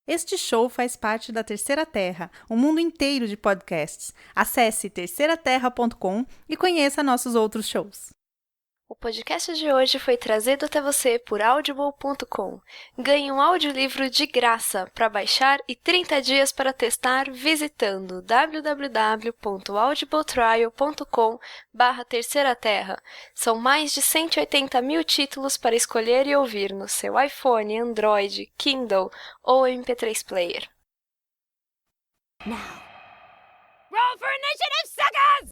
Este show faz parte da Terceira Terra, um mundo inteiro de podcasts. Acesse terceiraterra.com e conheça nossos outros shows. O podcast de hoje foi trazido até você por audible.com. Ganhe um audiolivro de graça para baixar e 30 dias para testar visitando www.audibletrial.com/terceira terra. São mais de 180 mil títulos para escolher e ouvir no seu iPhone, Android, Kindle ou MP3 Player. Now, roll for initiative, suckers!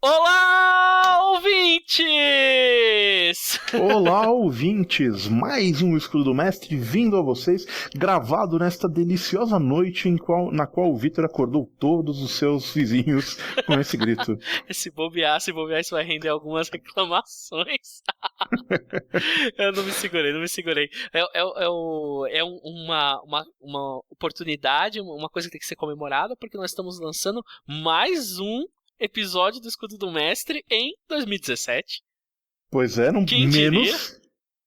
Olá, ouvintes! Olá, ouvintes! Mais um Escudo do Mestre vindo a vocês, gravado nesta deliciosa noite na qual o Vitor acordou todos os seus vizinhos com esse grito. Se bobear, isso vai render algumas reclamações. Eu não me segurei. É uma oportunidade, uma coisa que tem que ser comemorada, porque nós estamos lançando mais um episódio do Escudo do Mestre em 2017. Pois é,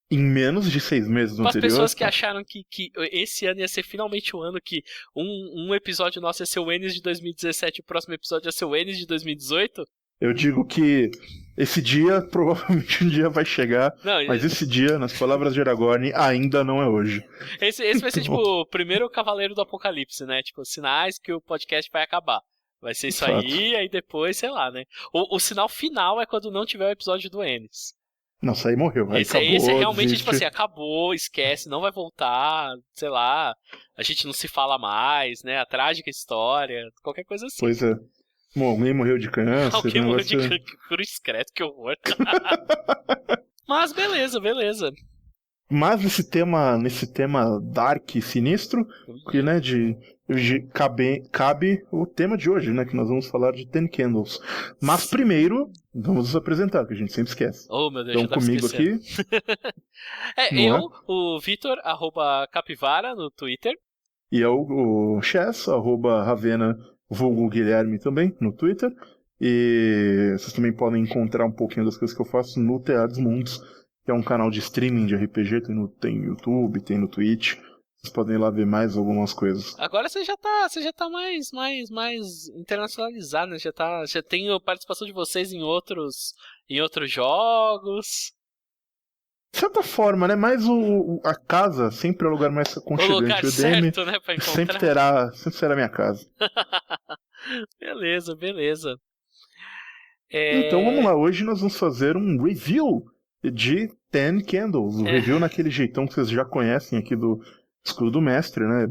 em menos de 6 meses no Para as anterior. pessoas que acharam que esse ano ia ser finalmente o ano que um episódio nosso ia ser o Enes de 2017 e o próximo episódio ia ser o Enes de 2018. Eu digo que esse dia provavelmente um dia vai chegar, mas esse dia, nas palavras de Aragorn, ainda não é hoje. Esse vai ser tipo o primeiro Cavaleiro do Apocalipse, né? Tipo, sinais que o podcast vai acabar. Vai ser isso aí depois, sei lá, né? O sinal final é quando não tiver o episódio do Enes. Não, isso aí morreu. Aí esse é realmente, tipo assim, acabou, esquece, não vai voltar, sei lá, a gente não se fala mais, né? A trágica história, qualquer coisa assim. Pois é. Bom, alguém morreu de câncer. Alguém morreu de câncer, cruz credo, que horror. Mas beleza. Mas nesse tema dark e sinistro, que, né, cabe o tema de hoje, né, que nós vamos falar de Ten Candles. Mas primeiro, vamos nos apresentar, que a gente sempre esquece. Oh, meu Deus, então comigo aqui... o Vitor, @capivara no Twitter. E eu, o Chess, @Ravena, vulgo Guilherme também, no Twitter. E vocês também podem encontrar um pouquinho das coisas que eu faço no Teatro dos Mundos, que é um canal de streaming de RPG, tem no YouTube, tem no Twitch. Vocês podem ir lá ver mais algumas coisas. Agora você já tá mais internacionalizado, né? Já tem a participação de vocês em outros jogos. De certa forma, né? Mas a casa sempre é o lugar mais aconchegante. O lugar certo, né, pra encontrar. Sempre será minha casa. Beleza. Então vamos lá, hoje nós vamos fazer um review de Ten Candles. Um review naquele jeitão que vocês já conhecem aqui do Escudo do Mestre, né?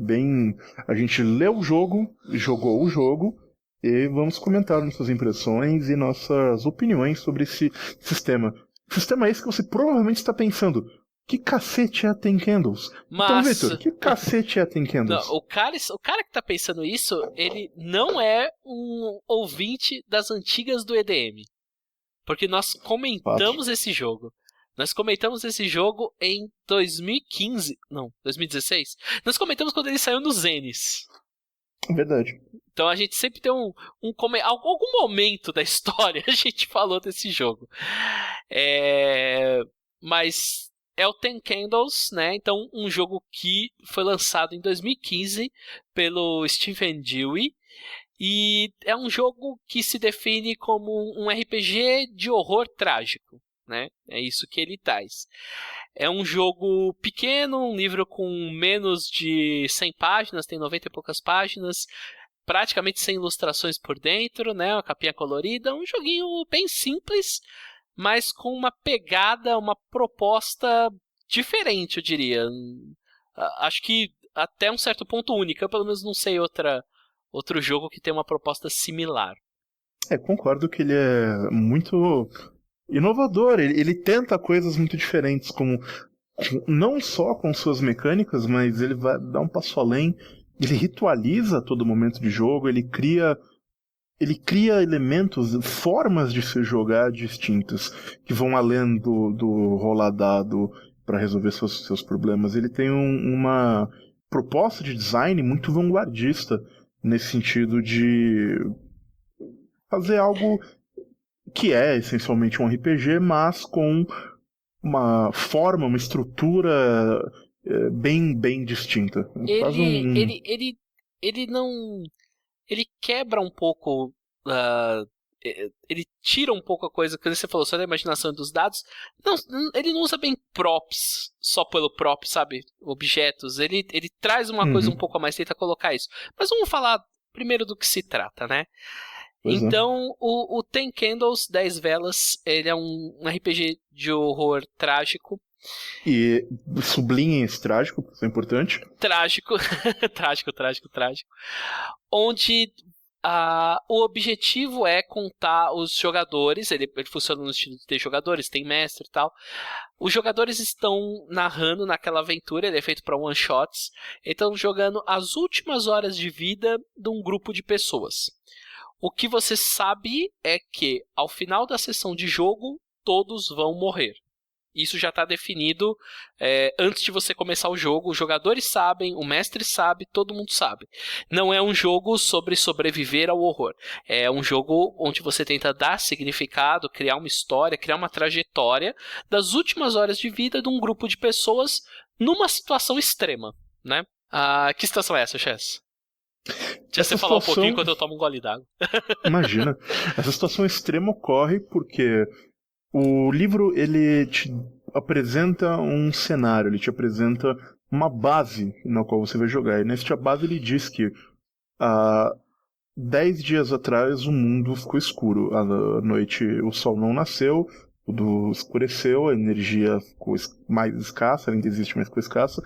A gente leu o jogo, jogou o jogo e vamos comentar nossas impressões e nossas opiniões sobre esse sistema. Sistema esse que você provavelmente está pensando: que cacete é Ten Candles? Então, Vitor, que cacete é Ten Candles? Não, o cara que tá pensando isso, ele não é um ouvinte das antigas do EDM. Porque nós comentamos esse jogo. Nós comentamos esse jogo em 2015. Não, 2016. Nós comentamos quando ele saiu nos Enes. Verdade. Então a gente sempre tem algum momento da história a gente falou desse jogo. Mas é o Ten Candles, né? Então um jogo que foi lançado em 2015 pelo Stephen Dewey. E é um jogo que se define como um RPG de horror trágico, né? É isso que ele traz. É um jogo pequeno, um livro com menos de 100 páginas, tem 90 e poucas páginas, praticamente sem ilustrações por dentro, né? Uma capinha colorida, um joguinho bem simples, mas com uma pegada, uma proposta diferente, eu diria. Acho que até um certo ponto única, eu pelo menos não sei outra outro jogo que tem uma proposta similar. Concordo que ele é muito inovador, ele tenta coisas muito diferentes, como não só com suas mecânicas, mas ele vai dar um passo além, ele ritualiza todo momento de jogo, ele cria elementos, formas de se jogar distintas, que vão além do rolar dado para resolver seus problemas. Ele tem uma proposta de design muito vanguardista, nesse sentido de fazer algo que é essencialmente um RPG, mas com uma forma, uma estrutura bem distinta. Ele não... Ele quebra um pouco... ele tira um pouco a coisa que você falou, só da imaginação dos dados. Não, ele não usa bem props, só pelo prop, sabe? Objetos. Ele traz uma coisa um pouco a mais, tenta colocar isso. Mas vamos falar primeiro do que se trata, né? Pois então, o Ten Candles, 10 Velas, ele é um RPG de horror trágico. E sublinhem esse trágico, isso é importante. Trágico. trágico. Onde o objetivo é contar os jogadores, ele funciona no estilo de ter jogadores, tem mestre e tal. Os jogadores estão narrando naquela aventura, ele é feito para one-shots, estão jogando as últimas horas de vida de um grupo de pessoas. O que você sabe é que, ao final da sessão de jogo, todos vão morrer. Isso já está definido antes de você começar o jogo. Os jogadores sabem, o mestre sabe, todo mundo sabe. Não é um jogo sobre sobreviver ao horror. É um jogo onde você tenta dar significado, criar uma história, criar uma trajetória das últimas horas de vida de um grupo de pessoas numa situação extrema, né? Que situação é essa, Chess? Deixa você falar um pouquinho enquanto eu tomo um gole d'água. Imagina. Essa situação extrema ocorre porque o livro, ele te apresenta um cenário, ele te apresenta uma base na qual você vai jogar. E nessa base ele diz que 10 dias atrás o mundo ficou escuro. À noite o sol não nasceu, tudo escureceu, a energia ficou mais escassa, ainda existe, mas ficou escassa.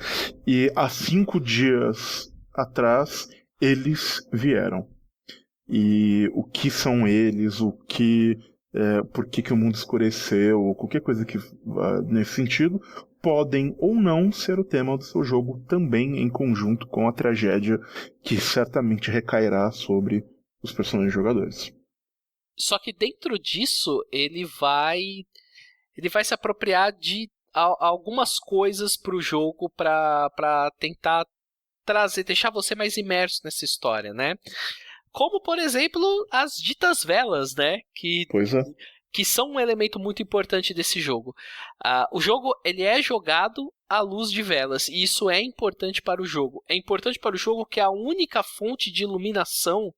E há 5 dias atrás eles vieram. E o que são eles, por que o mundo escureceu, ou qualquer coisa que nesse sentido, podem ou não ser o tema do seu jogo também em conjunto com a tragédia que certamente recairá sobre os personagens jogadores. Só que dentro disso, ele vai se apropriar de algumas coisas para o jogo para tentar deixar você mais imerso nessa história, né? Como, por exemplo, as ditas velas, né? Que são um elemento muito importante desse jogo. O jogo ele é jogado à luz de velas, e isso é importante para o jogo. É importante para o jogo que a única fonte de iluminação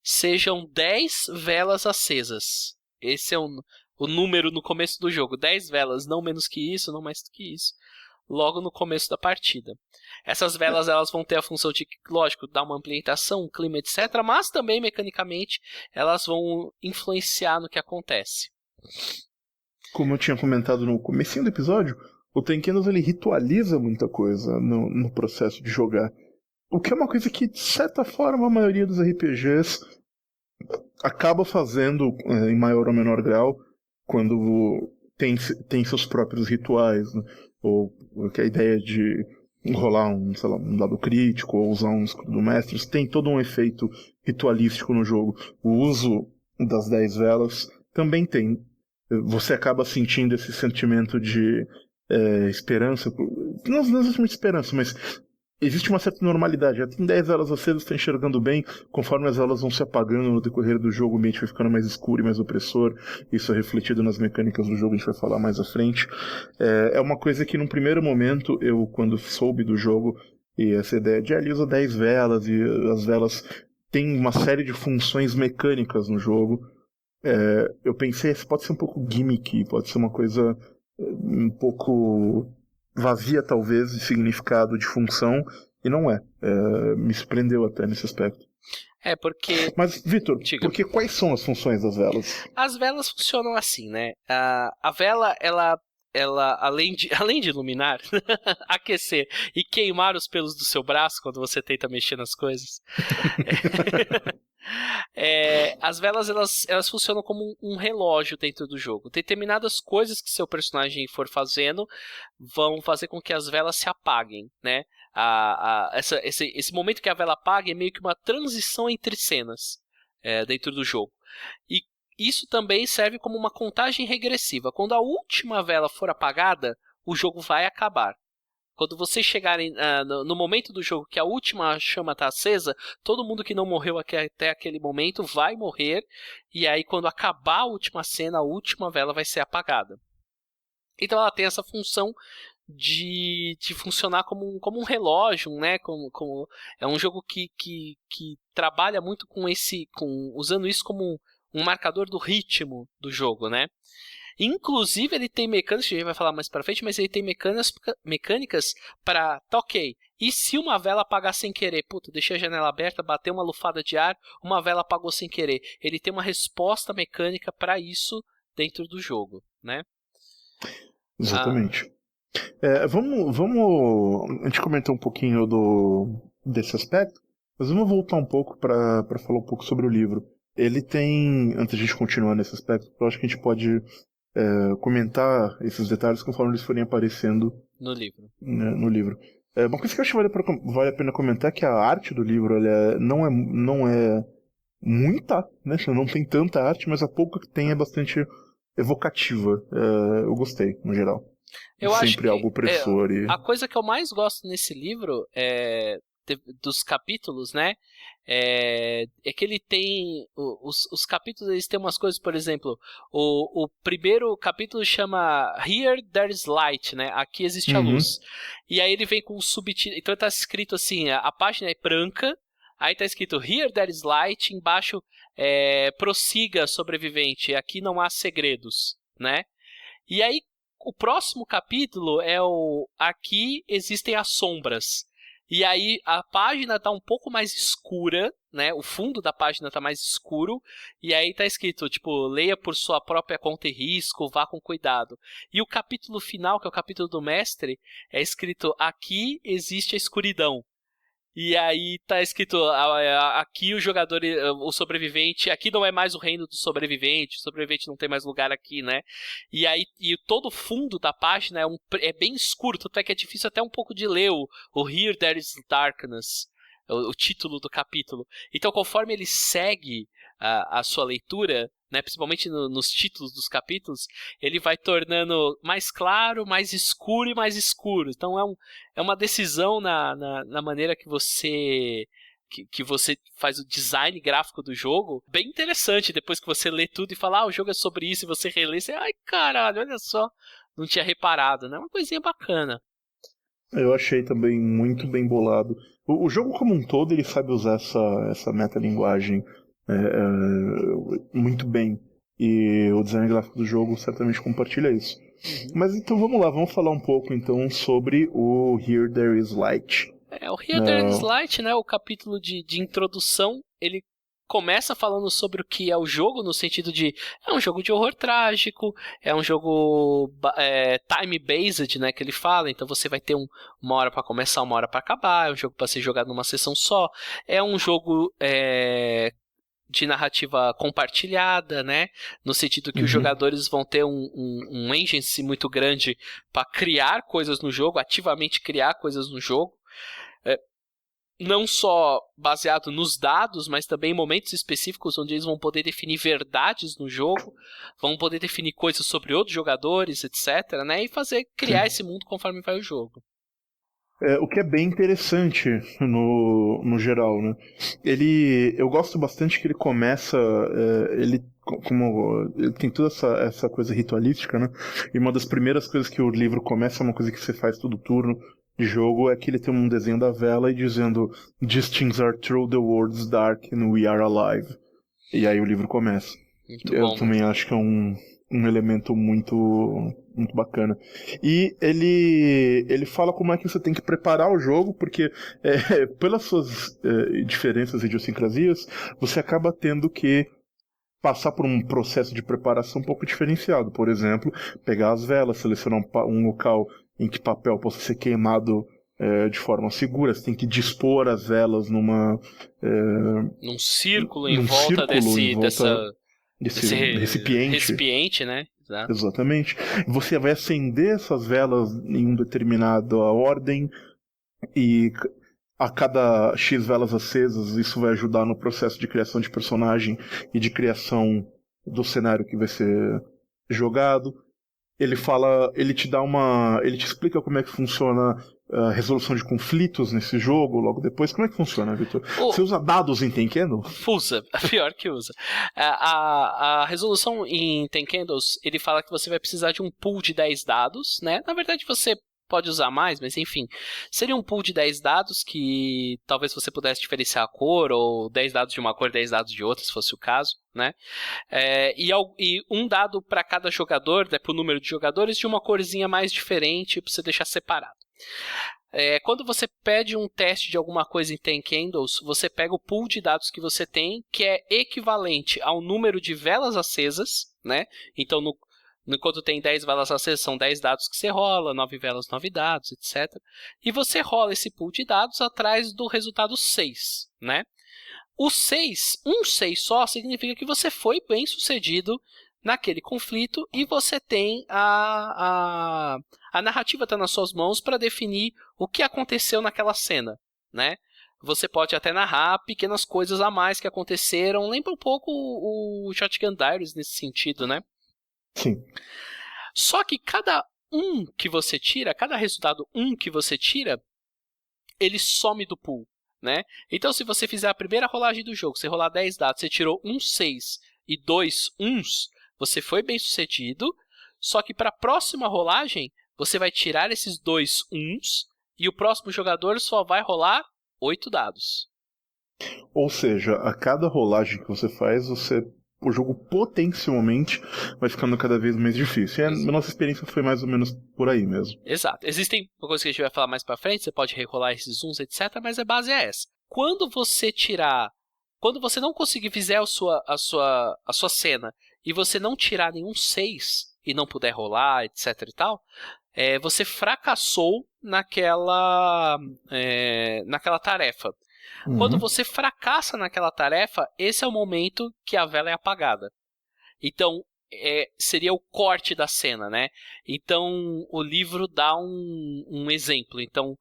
sejam 10 velas acesas. Esse é o número no começo do jogo. 10 velas, não menos que isso, não mais que isso. Logo no começo da partida. Essas velas elas vão ter a função de, lógico, dar uma ambientação, um clima, etc. Mas também, mecanicamente, elas vão influenciar no que acontece. Como eu tinha comentado no comecinho do episódio, o Ten Candles ele ritualiza muita coisa no processo de jogar. O que é uma coisa que, de certa forma, a maioria dos RPGs acaba fazendo em maior ou menor grau quando tem seus próprios rituais, né? Ou que a ideia de rolar um dado crítico ou usar um escudo do mestre, tem todo um efeito ritualístico no jogo. O uso das 10 velas também tem. Você acaba sentindo esse sentimento de esperança, não exatamente esperança, mas existe uma certa normalidade. Já tem 10 velas acesas, está enxergando bem. Conforme as velas vão se apagando no decorrer do jogo, o ambiente vai ficando mais escuro e mais opressor. Isso é refletido nas mecânicas do jogo, a gente vai falar mais à frente. É uma coisa que, num primeiro momento, eu, quando soube do jogo, e essa ideia de ali usa 10 velas, e as velas têm uma série de funções mecânicas no jogo, eu pensei, isso pode ser um pouco gimmicky, pode ser uma coisa um pouco vazia, talvez, de significado, de função, e não é. Me surpreendeu até nesse aspecto. Porque... Mas, Vitor, porque quais são as funções das velas? As velas funcionam assim, né? A vela, ela ela além de iluminar, aquecer e queimar os pelos do seu braço quando você tenta mexer nas coisas. As velas elas funcionam como um relógio dentro do jogo. Determinadas coisas que seu personagem for fazendo vão fazer com que as velas se apaguem, né? Esse momento que a vela apaga é meio que uma transição entre cenas dentro do jogo. E isso também serve como uma contagem regressiva. Quando a última vela for apagada, o jogo vai acabar. Quando vocês chegarem no momento do jogo que a última chama está acesa, todo mundo que não morreu até aquele momento vai morrer. E aí, quando acabar a última cena, a última vela vai ser apagada. Então ela tem essa função de funcionar como um relógio, né? É um jogo que trabalha muito usando isso como um marcador do ritmo do jogo, né? Inclusive ele tem mecânicas, a gente vai falar mais pra frente, mas ele tem mecânicas para, ok, e se uma vela apagar sem querer? Puta, deixei a janela aberta, bateu uma lufada de ar, uma vela apagou sem querer. Ele tem uma resposta mecânica para isso dentro do jogo, né? Exatamente. Vamos a gente comentou um pouquinho desse aspecto, mas vamos voltar um pouco para falar um pouco sobre o livro. Ele tem, antes de a gente continuar nesse aspecto, eu acho que a gente pode comentar esses detalhes conforme eles forem aparecendo no livro. No livro. Uma coisa que eu acho que vale a pena comentar é que a arte do livro não é muita, né? Não tem tanta arte, mas a pouca que tem é bastante evocativa. Eu gostei, no geral. Eu acho sempre algo opressor. A coisa que eu mais gosto nesse livro dos capítulos, né? É que ele tem os capítulos, eles têm umas coisas, por exemplo, o primeiro capítulo chama Here There is Light, né? Aqui existe a luz. E aí ele vem com um subtítulo, então tá escrito assim, a página é branca, aí tá escrito Here There is Light, embaixo prossiga, sobrevivente, aqui não há segredos, né? E aí o próximo capítulo é Aqui existem as sombras. E aí a página está um pouco mais escura, né? O fundo da página está mais escuro. E aí está escrito, tipo, leia por sua própria conta e risco, vá com cuidado. E o capítulo final, que é o capítulo do mestre, é escrito, aqui existe a escuridão. E aí tá escrito, aqui o jogador, o sobrevivente, aqui não é mais o reino do sobrevivente, o sobrevivente não tem mais lugar aqui, né? E aí todo o fundo da página é bem escuro, tanto é que é difícil até um pouco de ler o Here There is Darkness, o título do capítulo. Então conforme ele segue a sua leitura, né, principalmente nos títulos dos capítulos, ele vai tornando mais claro, mais escuro e mais escuro. Então é uma decisão na maneira que você faz o design gráfico do jogo, bem interessante. Depois que você lê tudo e fala, o jogo é sobre isso, e você relê, você, ai caralho, olha só, não tinha reparado, né? Uma coisinha bacana. Eu achei também muito bem bolado. O jogo como um todo, ele sabe usar essa metalinguagem muito bem, e o design gráfico do jogo certamente compartilha isso. Mas então vamos lá, vamos falar um pouco então sobre o Here There is Light. O Here There is Light, né, o capítulo de introdução, ele começa falando sobre o que é o jogo, no sentido de é um jogo de horror trágico, é um jogo time-based, né, que ele fala, então você vai ter uma hora para começar, uma hora para acabar, é um jogo para ser jogado numa sessão só, é um jogo de narrativa compartilhada, né? No sentido que os jogadores vão ter um agency muito grande para criar coisas no jogo, ativamente criar coisas no jogo. Não só baseado nos dados, mas também em momentos específicos onde eles vão poder definir verdades no jogo, vão poder definir coisas sobre outros jogadores, etc., né? E criar esse mundo conforme vai o jogo. O que é bem interessante no geral, né? Eu gosto bastante que ele começa, ele tem toda essa coisa ritualística, né? E uma das primeiras coisas que o livro começa, uma coisa que você faz todo turno de jogo, é que ele tem um desenho da vela e dizendo "These things are true, the world's dark and we are alive". E aí o livro começa. Eu também acho que é um elemento muito, muito bacana. E ele fala como é que você tem que preparar o jogo, porque pelas suas diferenças e idiosincrasias, você acaba tendo que passar por um processo de preparação um pouco diferenciado. Por exemplo, pegar as velas, selecionar um local em que papel possa ser queimado de forma segura. Você tem que dispor as velas num círculo em volta desse recipiente, né? Exato. Exatamente. Você vai acender essas velas em uma determinada ordem e a cada X velas acesas, isso vai ajudar no processo de criação de personagem e de criação do cenário que vai ser jogado. Ele te explica como é que funciona a resolução de conflitos nesse jogo, logo depois. Como é que funciona, Vitor? Você usa dados em Tenkendo? Usa, pior que usa. A resolução em Tenkendos, ele fala que você vai precisar de um pool de 10 dados, né? Na verdade, você pode usar mais, mas enfim. Seria um pool de 10 dados que talvez você pudesse diferenciar a cor, ou 10 dados de uma cor, 10 dados de outra, se fosse o caso, né? E um dado para cada jogador, né, para o número de jogadores, de uma corzinha mais diferente, para você deixar separado. Quando você pede um teste de alguma coisa em Tenkendos, você pega o pool de dados que você tem, que é equivalente ao número de velas acesas, né? Então, enquanto tem 10 velas acesas, são 10 dados que você rola, 9 velas, 9 dados, etc. E você rola esse pool de dados atrás do resultado 6, né? O 6, um 6 só, significa que você foi bem sucedido naquele conflito e você tem a narrativa está nas suas mãos para definir o que aconteceu naquela cena, né? Você pode até narrar pequenas coisas a mais que aconteceram. Lembra um pouco o Shotgun Diaries nesse sentido, né? Sim. Só que cada resultado 1 que você tira, ele some do pool, né? Então, se você fizer a primeira rolagem do jogo, você rolar 10 dados, você tirou um 6 e 2 1s, você foi bem sucedido, só que para a próxima rolagem, você vai tirar esses 2 1s e o próximo jogador só vai rolar 8 dados. Ou seja, a cada rolagem que você faz, o jogo potencialmente vai ficando cada vez mais difícil. E a nossa experiência foi mais ou menos por aí mesmo. Exato. Existem coisas que a gente vai falar mais pra frente, você pode rerolar esses uns, etc, mas a base é essa. Quando você não conseguir fazer a sua cena e você não tirar nenhum 6 e não puder rolar, etc e tal, você fracassou naquela tarefa. Quando você fracassa naquela tarefa, esse é o momento que a vela é apagada. Então, seria o corte da cena, né? Então, o livro dá um exemplo. Então,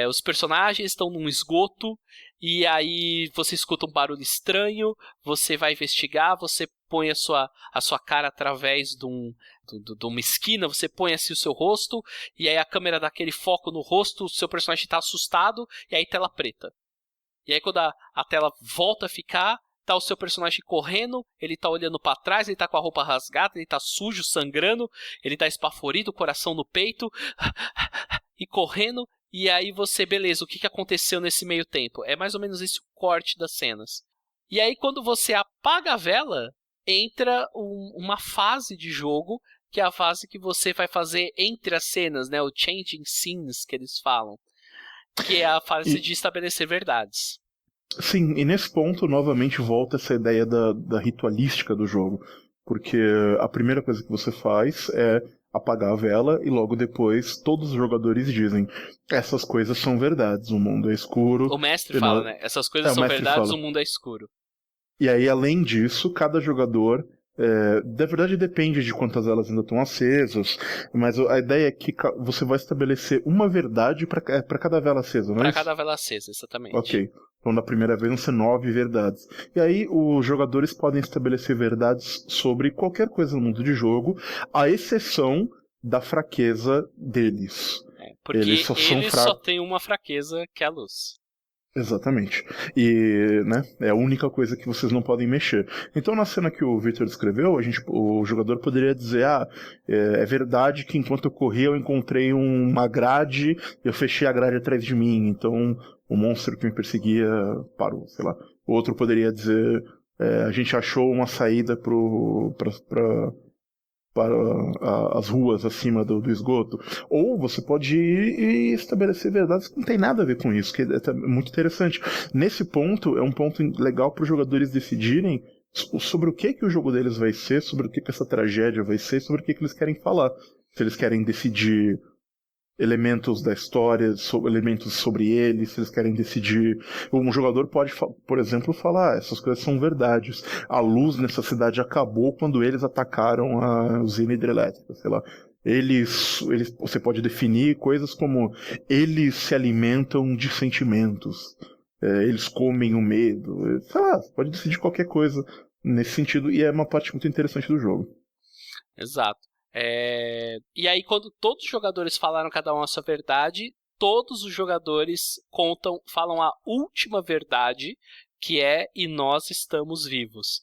os personagens estão num esgoto e aí você escuta um barulho estranho, você vai investigar, você põe a sua cara através de uma esquina, você põe assim o seu rosto e aí a câmera dá aquele foco no rosto, o seu personagem está assustado e aí tela preta. E aí quando a tela volta a ficar, tá o seu personagem correndo, ele tá olhando pra trás, ele tá com a roupa rasgada, ele tá sujo, sangrando, ele tá esbaforido, coração no peito, e correndo, e aí você, beleza, o que aconteceu nesse meio tempo? É mais ou menos esse o corte das cenas. E aí quando você apaga a vela, entra uma fase de jogo, que é a fase que você vai fazer entre as cenas, né? O changing scenes que eles falam. Que é a fase de estabelecer verdades. Sim, e nesse ponto, novamente, volta essa ideia da ritualística do jogo. Porque a primeira coisa que você faz é apagar a vela e logo depois todos os jogadores dizem: essas coisas são verdades, o mundo é escuro. O mestre fala, né? Essas coisas são verdades, o mundo é escuro. E aí, além disso, cada jogador... na verdade depende de quantas velas ainda estão acesas, mas a ideia é que você vai estabelecer uma verdade para cada vela acesa, não é? Para cada vela acesa, exatamente. Ok. Então na primeira vez vão ser 9 verdades. E aí os jogadores podem estabelecer verdades sobre qualquer coisa no mundo de jogo, à exceção da fraqueza deles. Porque eles só têm uma fraqueza, que é a luz. Exatamente. E, né, é a única coisa que vocês não podem mexer. Então, na cena que o Victor descreveu, o jogador poderia dizer: é verdade que enquanto eu corri eu encontrei uma grade e eu fechei a grade atrás de mim, então o monstro que me perseguia parou, sei lá. O outro poderia dizer: a gente achou uma saída para as ruas acima do esgoto. Ou você pode ir e estabelecer verdades que não tem nada a ver com isso, que é muito interessante. Nesse ponto, é um ponto legal para os jogadores decidirem sobre o que o jogo deles vai ser, sobre o que essa tragédia vai ser, sobre o que eles querem falar. Se eles querem decidir elementos da história, elementos sobre eles, se eles querem decidir... Um jogador pode, por exemplo, falar, essas coisas são verdades. A luz nessa cidade acabou quando eles atacaram a usina hidrelétrica, sei lá. Você pode definir coisas como eles se alimentam de sentimentos, eles comem o medo, sei lá, você pode decidir qualquer coisa nesse sentido, e é uma parte muito interessante do jogo. Exato. E aí, quando todos os jogadores falaram cada um a sua verdade, todos os jogadores falam a última verdade, que é "e nós estamos vivos".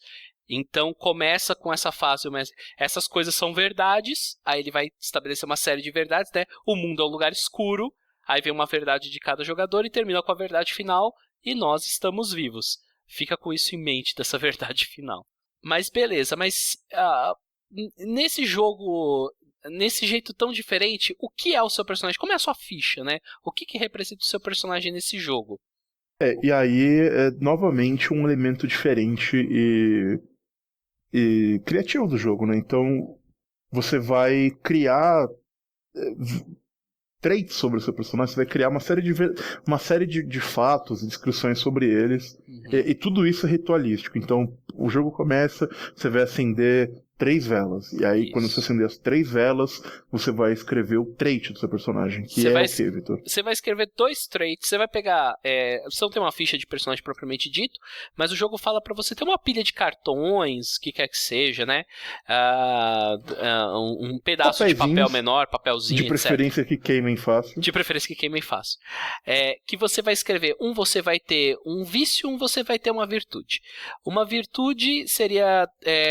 Então começa com essa fase, mas essas coisas são verdades, aí ele vai estabelecer uma série de verdades, né? O mundo é um lugar escuro, aí vem uma verdade de cada jogador e termina com a verdade final, "e nós estamos vivos". Fica com isso em mente, dessa verdade final. Mas beleza, nesse jogo, nesse jeito tão diferente, o que é o seu personagem? Como é a sua ficha, né? O que representa o seu personagem nesse jogo? E aí é novamente um elemento diferente e criativo do jogo, né? Então você vai criar traits sobre o seu personagem, você vai criar uma série de fatos e descrições sobre eles, e tudo isso é ritualístico. Então o jogo começa, você vai acender 3 velas, e aí quando você acender as 3 velas, você vai escrever o trait do seu personagem, que o quê, Vitor? Você vai escrever 2 traits, você vai pegar, você não tem uma ficha de personagem propriamente dito, mas o jogo fala pra você ter uma pilha de cartões, o que quer que seja, né? Um pedaço de papel menor, papelzinho, de preferência etc. Que queimem fácil. De preferência que queimem fácil. Que você vai escrever, você vai ter um vício, você vai ter uma virtude. Uma virtude seria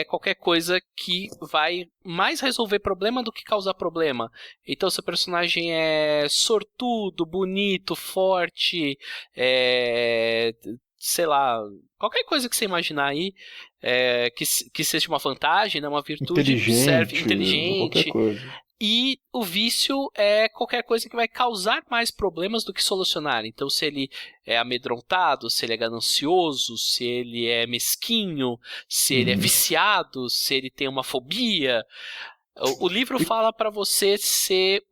qualquer coisa que vai mais resolver problema do que causar problema. Então seu personagem é sortudo, bonito, forte, sei lá, qualquer coisa que você imaginar aí, que seja uma vantagem, né, uma virtude, serve inteligente. Qualquer coisa. E o vício é qualquer coisa que vai causar mais problemas do que solucionar. Então, se ele é amedrontado, se ele é ganancioso, se ele é mesquinho, se ele é viciado, se ele tem uma fobia. O livro fala para você ser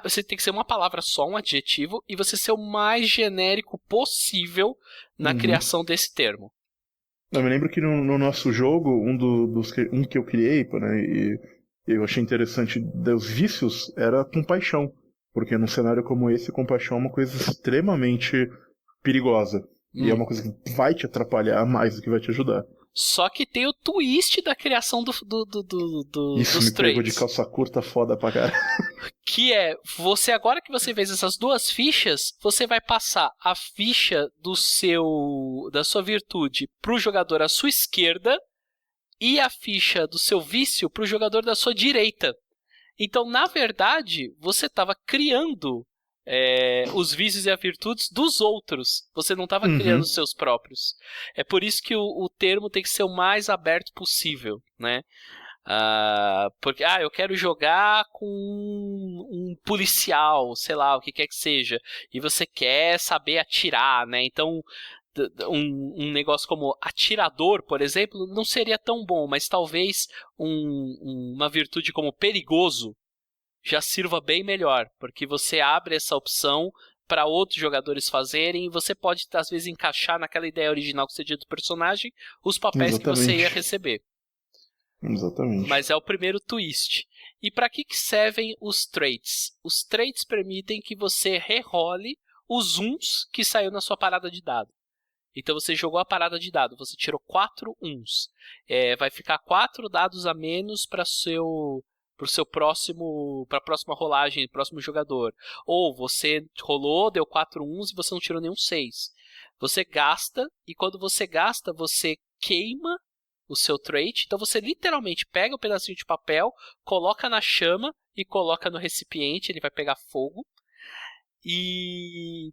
você tem que ser uma palavra só, um adjetivo, e você ser o mais genérico possível na criação desse termo. Eu me lembro que no nosso jogo, um que eu criei, né, e eu achei interessante dos vícios, era compaixão. Porque num cenário como esse, compaixão é uma coisa extremamente perigosa. E é uma coisa que vai te atrapalhar mais do que vai te ajudar. Só que tem o twist da criação Isso dos me pegou traits. de calça curta foda pra caralho. Que agora que você fez essas 2 fichas, você vai passar a ficha da sua virtude pro jogador à sua esquerda, e a ficha do seu vício para o jogador da sua direita. Então, na verdade, você estava criando os vícios e as virtudes dos outros. Você não estava criando os seus próprios. É por isso que o termo tem que ser o mais aberto possível, né? Porque eu quero jogar com um policial, sei lá, o que quer que seja, e você quer saber atirar, né? Então um negócio como atirador, por exemplo, não seria tão bom, mas talvez uma virtude como perigoso já sirva bem melhor, porque você abre essa opção para outros jogadores fazerem, e você pode, às vezes, encaixar naquela ideia original que você tinha do personagem os papéis que você ia receber. Exatamente. Mas é o primeiro twist. E para que servem os traits? Os traits permitem que você rerole os uns que saiu na sua parada de dado. Então você jogou a parada de dado, você tirou 4 uns. Vai ficar 4 dados a menos para a próxima rolagem, próximo jogador. Ou você rolou, deu 4 uns e você não tirou nenhum 6. Você gasta, e quando você gasta, você queima o seu trait. Então você literalmente pega um pedacinho de papel, coloca na chama e coloca no recipiente, ele vai pegar fogo. E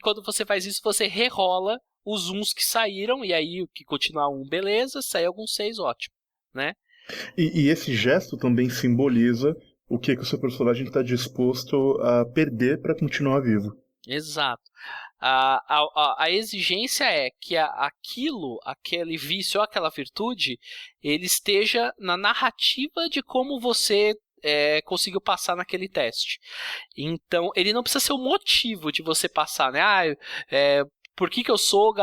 quando você faz isso, você rerola os uns que saíram, e aí o que continuar 1, beleza, sair algum 6, ótimo, né? E esse gesto também simboliza o que o seu personagem está disposto a perder para continuar vivo. Exato. A exigência é que aquele vício ou aquela virtude, ele esteja na narrativa de como você conseguiu passar naquele teste. Então, ele não precisa ser o motivo de você passar, né? Por que eu sou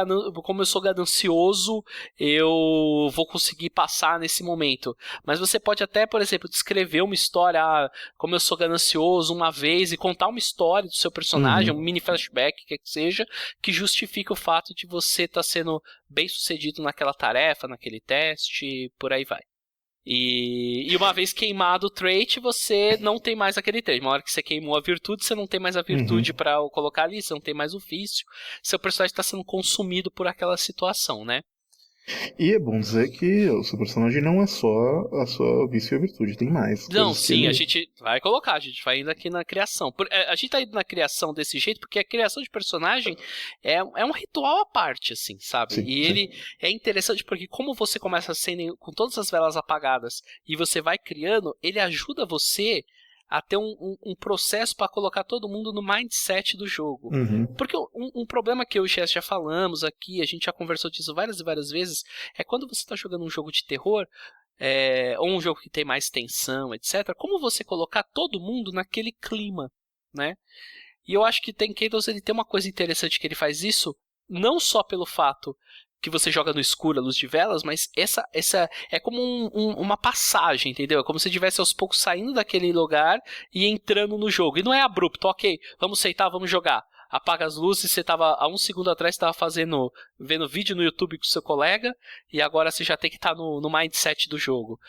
como eu sou ganancioso, eu vou conseguir passar nesse momento. Mas você pode até, por exemplo, descrever uma história, como eu sou ganancioso uma vez, e contar uma história do seu personagem, um mini flashback, que seja, que justifique o fato de você estar sendo bem sucedido naquela tarefa, naquele teste, por aí vai. E uma vez queimado o trait, você não tem mais aquele trait. Uma hora que você queimou a virtude, você não tem mais a virtude para colocar ali, você não tem mais o vício. Seu personagem está sendo consumido por aquela situação, né? E é bom dizer que o seu personagem não é só a sua vício e a virtude, tem mais. Não, sim, a gente vai colocar, a gente vai indo aqui na criação. A gente tá indo na criação desse jeito porque a criação de personagem é um ritual à parte, assim, sabe? Sim, ele é interessante porque como você começa a cena com todas as velas apagadas e você vai criando, ele ajuda você a ter um processo para colocar todo mundo no mindset do jogo. Porque um problema que eu e o Chess já falamos aqui, a gente já conversou disso várias e várias vezes, é quando você está jogando um jogo de terror, ou um jogo que tem mais tensão, etc., como você colocar todo mundo naquele clima, né? E eu acho que Ten Candles, ele tem uma coisa interessante que ele faz isso, não só pelo fato que você joga no escuro, à luz de velas, mas essa é como uma passagem, entendeu? É como se estivesse aos poucos saindo daquele lugar e entrando no jogo. E não é abrupto, ok, vamos sentar, vamos jogar. Apaga as luzes, você estava há um segundo atrás, estava vendo vídeo no YouTube com seu colega, e agora você já tem que estar no mindset do jogo.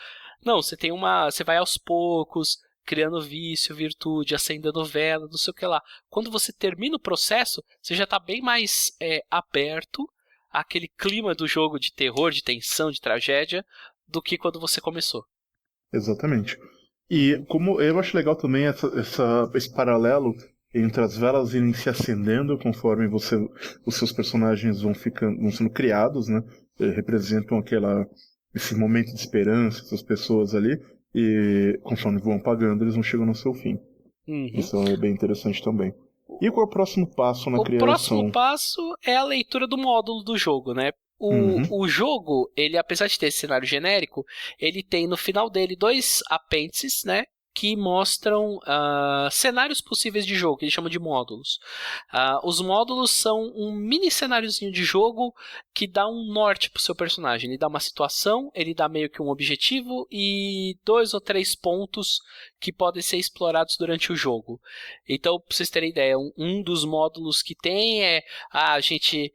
Não, você vai aos poucos, criando vício, virtude, acendendo vela, não sei o que lá. Quando você termina o processo, você já está bem mais aberto àquele clima do jogo de terror, de tensão, de tragédia, do que quando você começou. Exatamente. E como eu acho legal também esse paralelo entre as velas irem se acendendo conforme os seus personagens vão sendo criados, né? Representam esse momento de esperança, essas pessoas ali, e conforme vão apagando, eles vão chegando ao seu fim. Isso é bem interessante também. E qual é o próximo passo na criação? O próximo passo é a leitura do módulo do jogo, né? O jogo, ele, apesar de ter esse cenário genérico, ele tem no final dele 2 apêndices, né? Que mostram cenários possíveis de jogo, que eles chamam de módulos. Os módulos são um mini cenáriozinho de jogo que dá um norte para o seu personagem. Ele dá uma situação, ele dá meio que um objetivo e 2 ou 3 pontos que podem ser explorados durante o jogo. Então, para vocês terem ideia, um dos módulos que tem a gente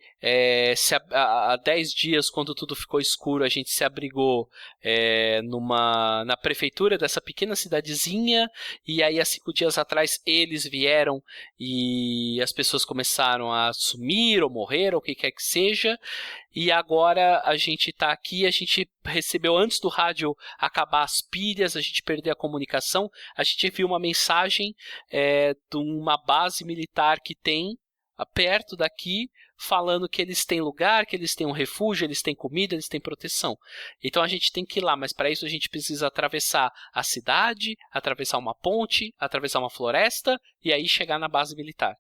há 10 dias, quando tudo ficou escuro, a gente se abrigou na prefeitura dessa pequena cidadezinha, e aí há 5 dias atrás eles vieram e as pessoas começaram a sumir ou morrer, ou o que quer que seja, e agora a gente está aqui, a gente recebeu antes do rádio acabar as pilhas, a gente perdeu a comunicação, a gente viu uma mensagem de uma base militar que tem perto daqui, falando que eles têm lugar, que eles têm um refúgio, eles têm comida, eles têm proteção. Então a gente tem que ir lá, mas para isso a gente precisa atravessar a cidade, atravessar uma ponte, atravessar uma floresta e aí chegar na base militar.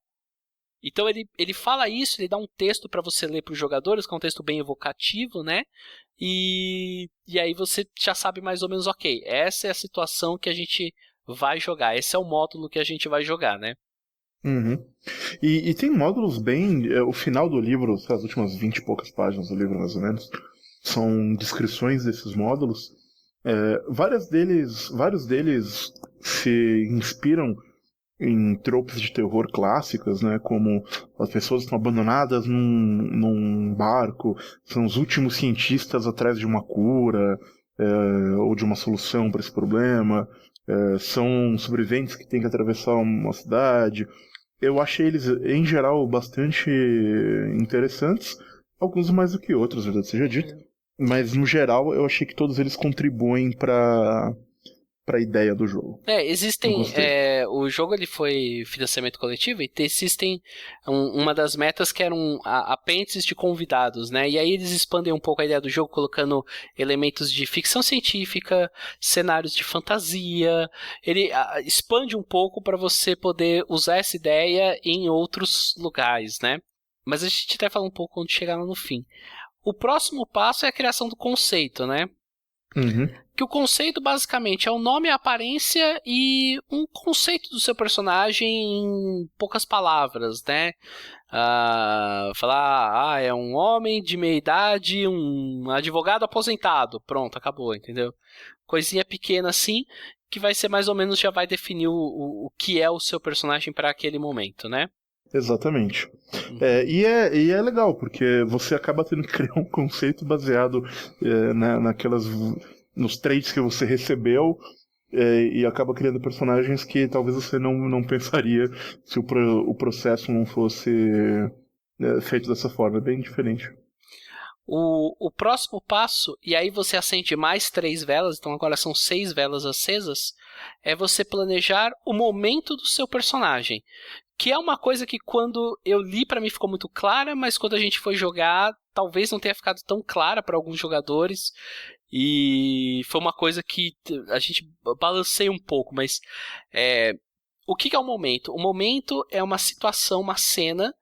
Então ele fala isso, ele dá um texto para você ler para os jogadores, que é um texto bem evocativo, né? E aí você já sabe mais ou menos, ok, essa é a situação que a gente vai jogar, esse é o módulo que a gente vai jogar, né? E tem módulos bem... o final do livro, as últimas 20 e poucas páginas do livro, mais ou menos, são descrições desses módulos. Vários deles se inspiram em tropes de terror clássicas, né, como as pessoas estão abandonadas num barco, são os últimos cientistas atrás de uma cura ou de uma solução para esse problema, são sobreviventes que têm que atravessar uma cidade. Eu achei eles, em geral, bastante interessantes, alguns mais do que outros, verdade seja dito, mas no geral eu achei que todos eles contribuem para a ideia do jogo. Existem... o jogo ele foi financiamento coletivo e existem uma das metas que eram apêndices de convidados, né? E aí eles expandem um pouco a ideia do jogo, colocando elementos de ficção científica, cenários de fantasia. Ele expande um pouco para você poder usar essa ideia em outros lugares, né? mas a gente até fala um pouco quando chegar lá no fim. O próximo passo é a criação do conceito, né? Uhum. Que o conceito basicamente é o nome, a aparência e um conceito do seu personagem em poucas palavras, né? Falar, é um homem de meia idade, um advogado aposentado. Pronto, acabou, entendeu? Coisinha pequena assim, que vai ser mais ou menos, já vai definir o que é o seu personagem para aquele momento, né? Exatamente. E é legal, porque você acaba tendo que criar um conceito baseado nos traits que você recebeu, e acaba criando personagens que talvez você não pensaria se o processo não fosse feito dessa forma. É bem diferente. O próximo passo, e aí você acende mais 3 velas, então agora são 6 velas acesas, é você planejar o momento do seu personagem. Que é uma coisa que quando eu li pra mim ficou muito clara, mas quando a gente foi jogar, talvez não tenha ficado tão clara para alguns jogadores. E foi uma coisa que a gente balanceia um pouco, mas o que é o momento? O momento é uma situação, uma cena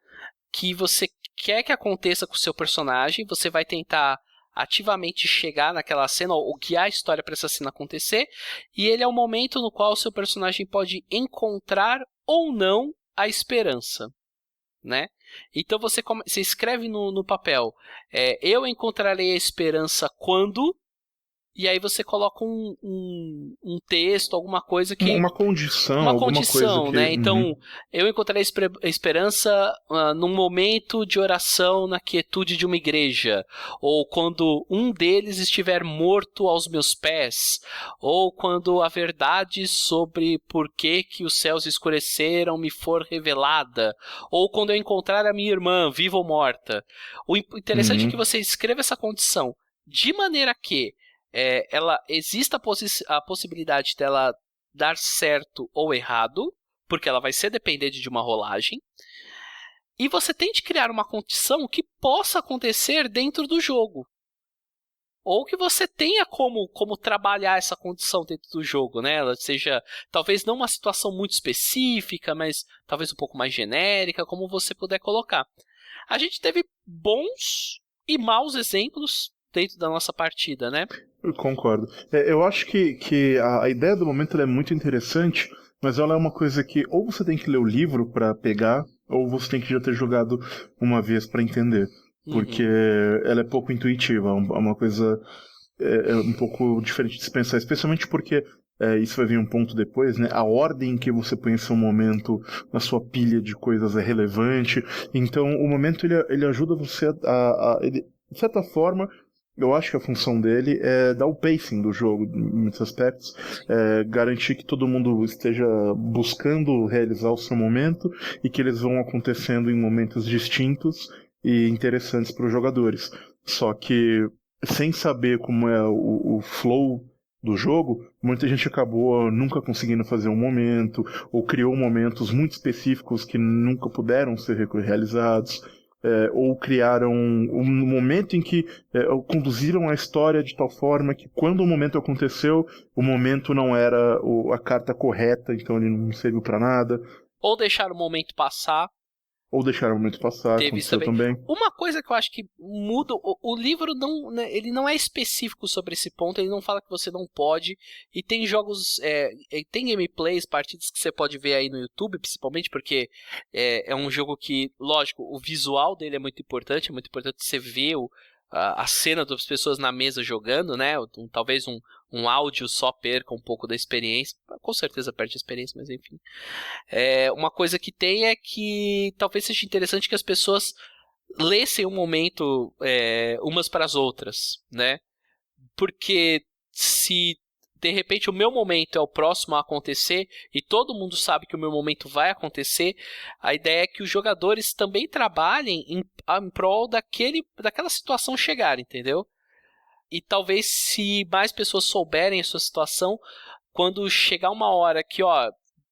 que você quer que aconteça com o seu personagem, você vai tentar ativamente chegar naquela cena ou guiar a história para essa cena acontecer, e ele é o momento no qual o seu personagem pode encontrar ou não a esperança, né? Então você escreve no papel, eu encontrarei a esperança quando... E aí você coloca um texto, alguma coisa que... Uma condição, uma alguma condição, coisa que... né? Então, eu encontrei a esperança num momento de oração na quietude de uma igreja, ou quando um deles estiver morto aos meus pés, ou quando a verdade sobre por que os céus escureceram me for revelada, ou quando eu encontrar a minha irmã, viva ou morta. O interessante é que você escreva essa condição de maneira que ela exista a possibilidade dela dar certo ou errado, porque ela vai ser dependente de uma rolagem, e você tente criar uma condição que possa acontecer dentro do jogo. Ou que você tenha como trabalhar essa condição dentro do jogo, né? Ela seja, talvez não uma situação muito específica, mas talvez um pouco mais genérica, como você puder colocar. A gente teve bons e maus exemplos dentro da nossa partida, né? Eu concordo. Eu acho que a ideia do momento é muito interessante, mas ela é uma coisa que ou você tem que ler o livro para pegar, ou você tem que já ter jogado uma vez para entender. Porque ela é pouco intuitiva, é uma coisa um pouco diferente de se pensar, especialmente porque isso vai vir um ponto depois, né? A ordem que você põe em seu momento na sua pilha de coisas é relevante. Então, o momento ele ajuda você de certa forma. Eu acho que a função dele é dar o pacing do jogo, em muitos aspectos, garantir que todo mundo esteja buscando realizar o seu momento e que eles vão acontecendo em momentos distintos e interessantes para os jogadores. Só que, sem saber como é o flow do jogo, muita gente acabou nunca conseguindo fazer um momento, ou criou momentos muito específicos que nunca puderam ser realizados. Ou criaram um momento em que conduziram a história de tal forma que quando o momento aconteceu, o momento não era a carta correta, então ele não serviu para nada. Ou deixar o momento passar. Ou deixar o momento passar, Teve aconteceu isso também. também. Uma coisa que eu acho que muda, o livro não, né, ele não é específico sobre esse ponto, ele não fala que você não pode, e tem jogos, tem gameplays, partidas que você pode ver aí no YouTube, principalmente porque é um jogo que, lógico, o visual dele é muito importante você ver a cena das pessoas na mesa jogando, né? Talvez um áudio só perca um pouco da experiência. Com certeza perde a experiência, mas enfim. Uma coisa que tem é que talvez seja interessante que as pessoas lessem um momento umas para as outras, né? Porque se de repente o meu momento é o próximo a acontecer e todo mundo sabe que o meu momento vai acontecer, a ideia é que os jogadores também trabalhem em prol daquela situação chegar, entendeu? E talvez se mais pessoas souberem a sua situação, quando chegar uma hora que,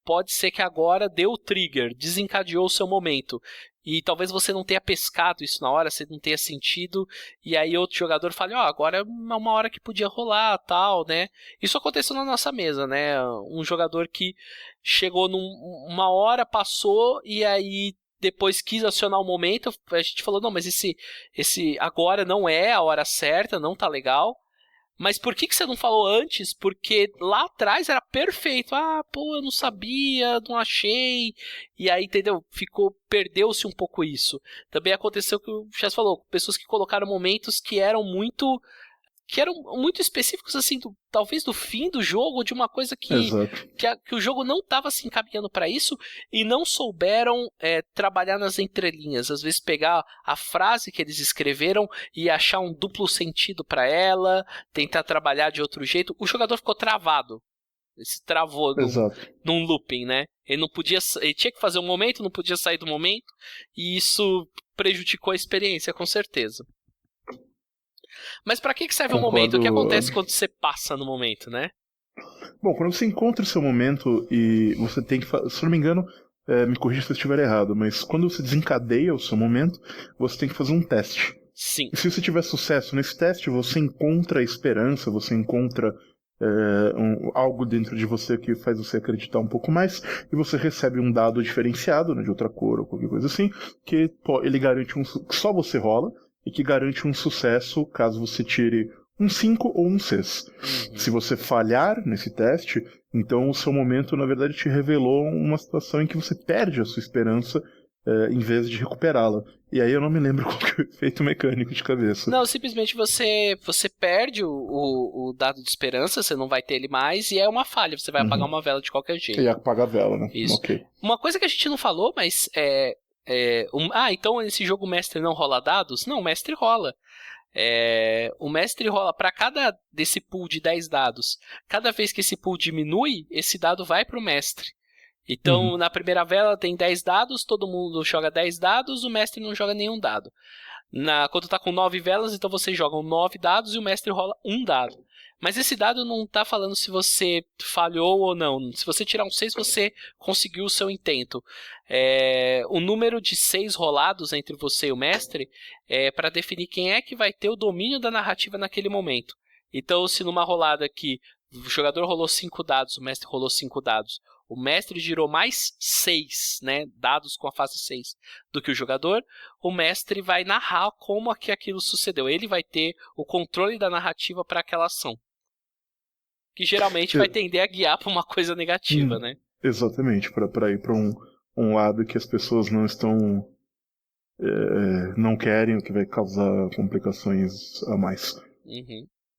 pode ser que agora deu o trigger, desencadeou o seu momento, e talvez você não tenha pescado isso na hora, você não tenha sentido, e aí outro jogador fale, agora é uma hora que podia rolar, tal, né? Isso aconteceu na nossa mesa, né? Um jogador que chegou uma hora, passou, e aí depois quis acionar o momento, a gente falou, não, mas esse agora não é a hora certa, não tá legal. Mas por que você não falou antes? Porque lá atrás era perfeito. Ah, pô, eu não sabia, não achei. E aí, entendeu? Perdeu-se um pouco isso. Também aconteceu que o Chess falou, pessoas que colocaram momentos que eram muito específicos, assim, talvez do fim do jogo, de uma coisa que o jogo não estava se encaminhando para isso, e não souberam trabalhar nas entrelinhas. Às vezes pegar a frase que eles escreveram e achar um duplo sentido para ela, tentar trabalhar de outro jeito. O jogador ficou travado. Ele se travou num looping, né? Ele tinha que fazer um momento, não podia sair do momento, e isso prejudicou a experiência, com certeza. Mas pra que serve o momento? O que acontece quando você passa no momento, né? Bom, quando você encontra o seu momento e você tem que... Se não me engano, me corrija se eu estiver errado, mas quando você desencadeia o seu momento, você tem que fazer um teste. Sim. E se você tiver sucesso nesse teste, você encontra esperança, você encontra algo dentro de você que faz você acreditar um pouco mais, e você recebe um dado diferenciado, né, de outra cor ou qualquer coisa assim, que ele garante que só você rola, e que garante um sucesso caso você tire um 5 ou um 6. Se você falhar nesse teste, então o seu momento, na verdade, te revelou uma situação em que você perde a sua esperança em vez de recuperá-la. E aí eu não me lembro qual que é o efeito mecânico de cabeça. Não, simplesmente você perde o dado de esperança, você não vai ter ele mais, e é uma falha, você vai apagar uma vela de qualquer jeito. E apaga a vela, né? Isso. Okay. Uma coisa que a gente não falou, mas então esse jogo o mestre não rola dados? Não, o mestre rola. O mestre rola para cada desse pool de 10 dados. Cada vez que esse pool diminui, esse dado vai para o mestre. Então, na primeira vela tem 10 dados, todo mundo joga 10 dados, o mestre não joga nenhum dado. Quando tá com 9 velas, então vocês jogam 9 dados e o mestre rola um dado. Mas esse dado não tá falando se você falhou ou não. Se você tirar um 6, você conseguiu o seu intento. O número de 6 rolados entre você e o mestre é para definir quem é que vai ter o domínio da narrativa naquele momento. Então, se numa rolada que o jogador rolou 5 dados, o mestre rolou 5 dados, o mestre girou mais 6, né, dados com a fase 6 do que o jogador, o mestre vai narrar como que aquilo sucedeu. Ele vai ter o controle da narrativa para aquela ação, que geralmente vai tender a guiar para uma coisa negativa, né? Exatamente, para ir para um lado que as pessoas não estão... não querem, o que vai causar complicações a mais.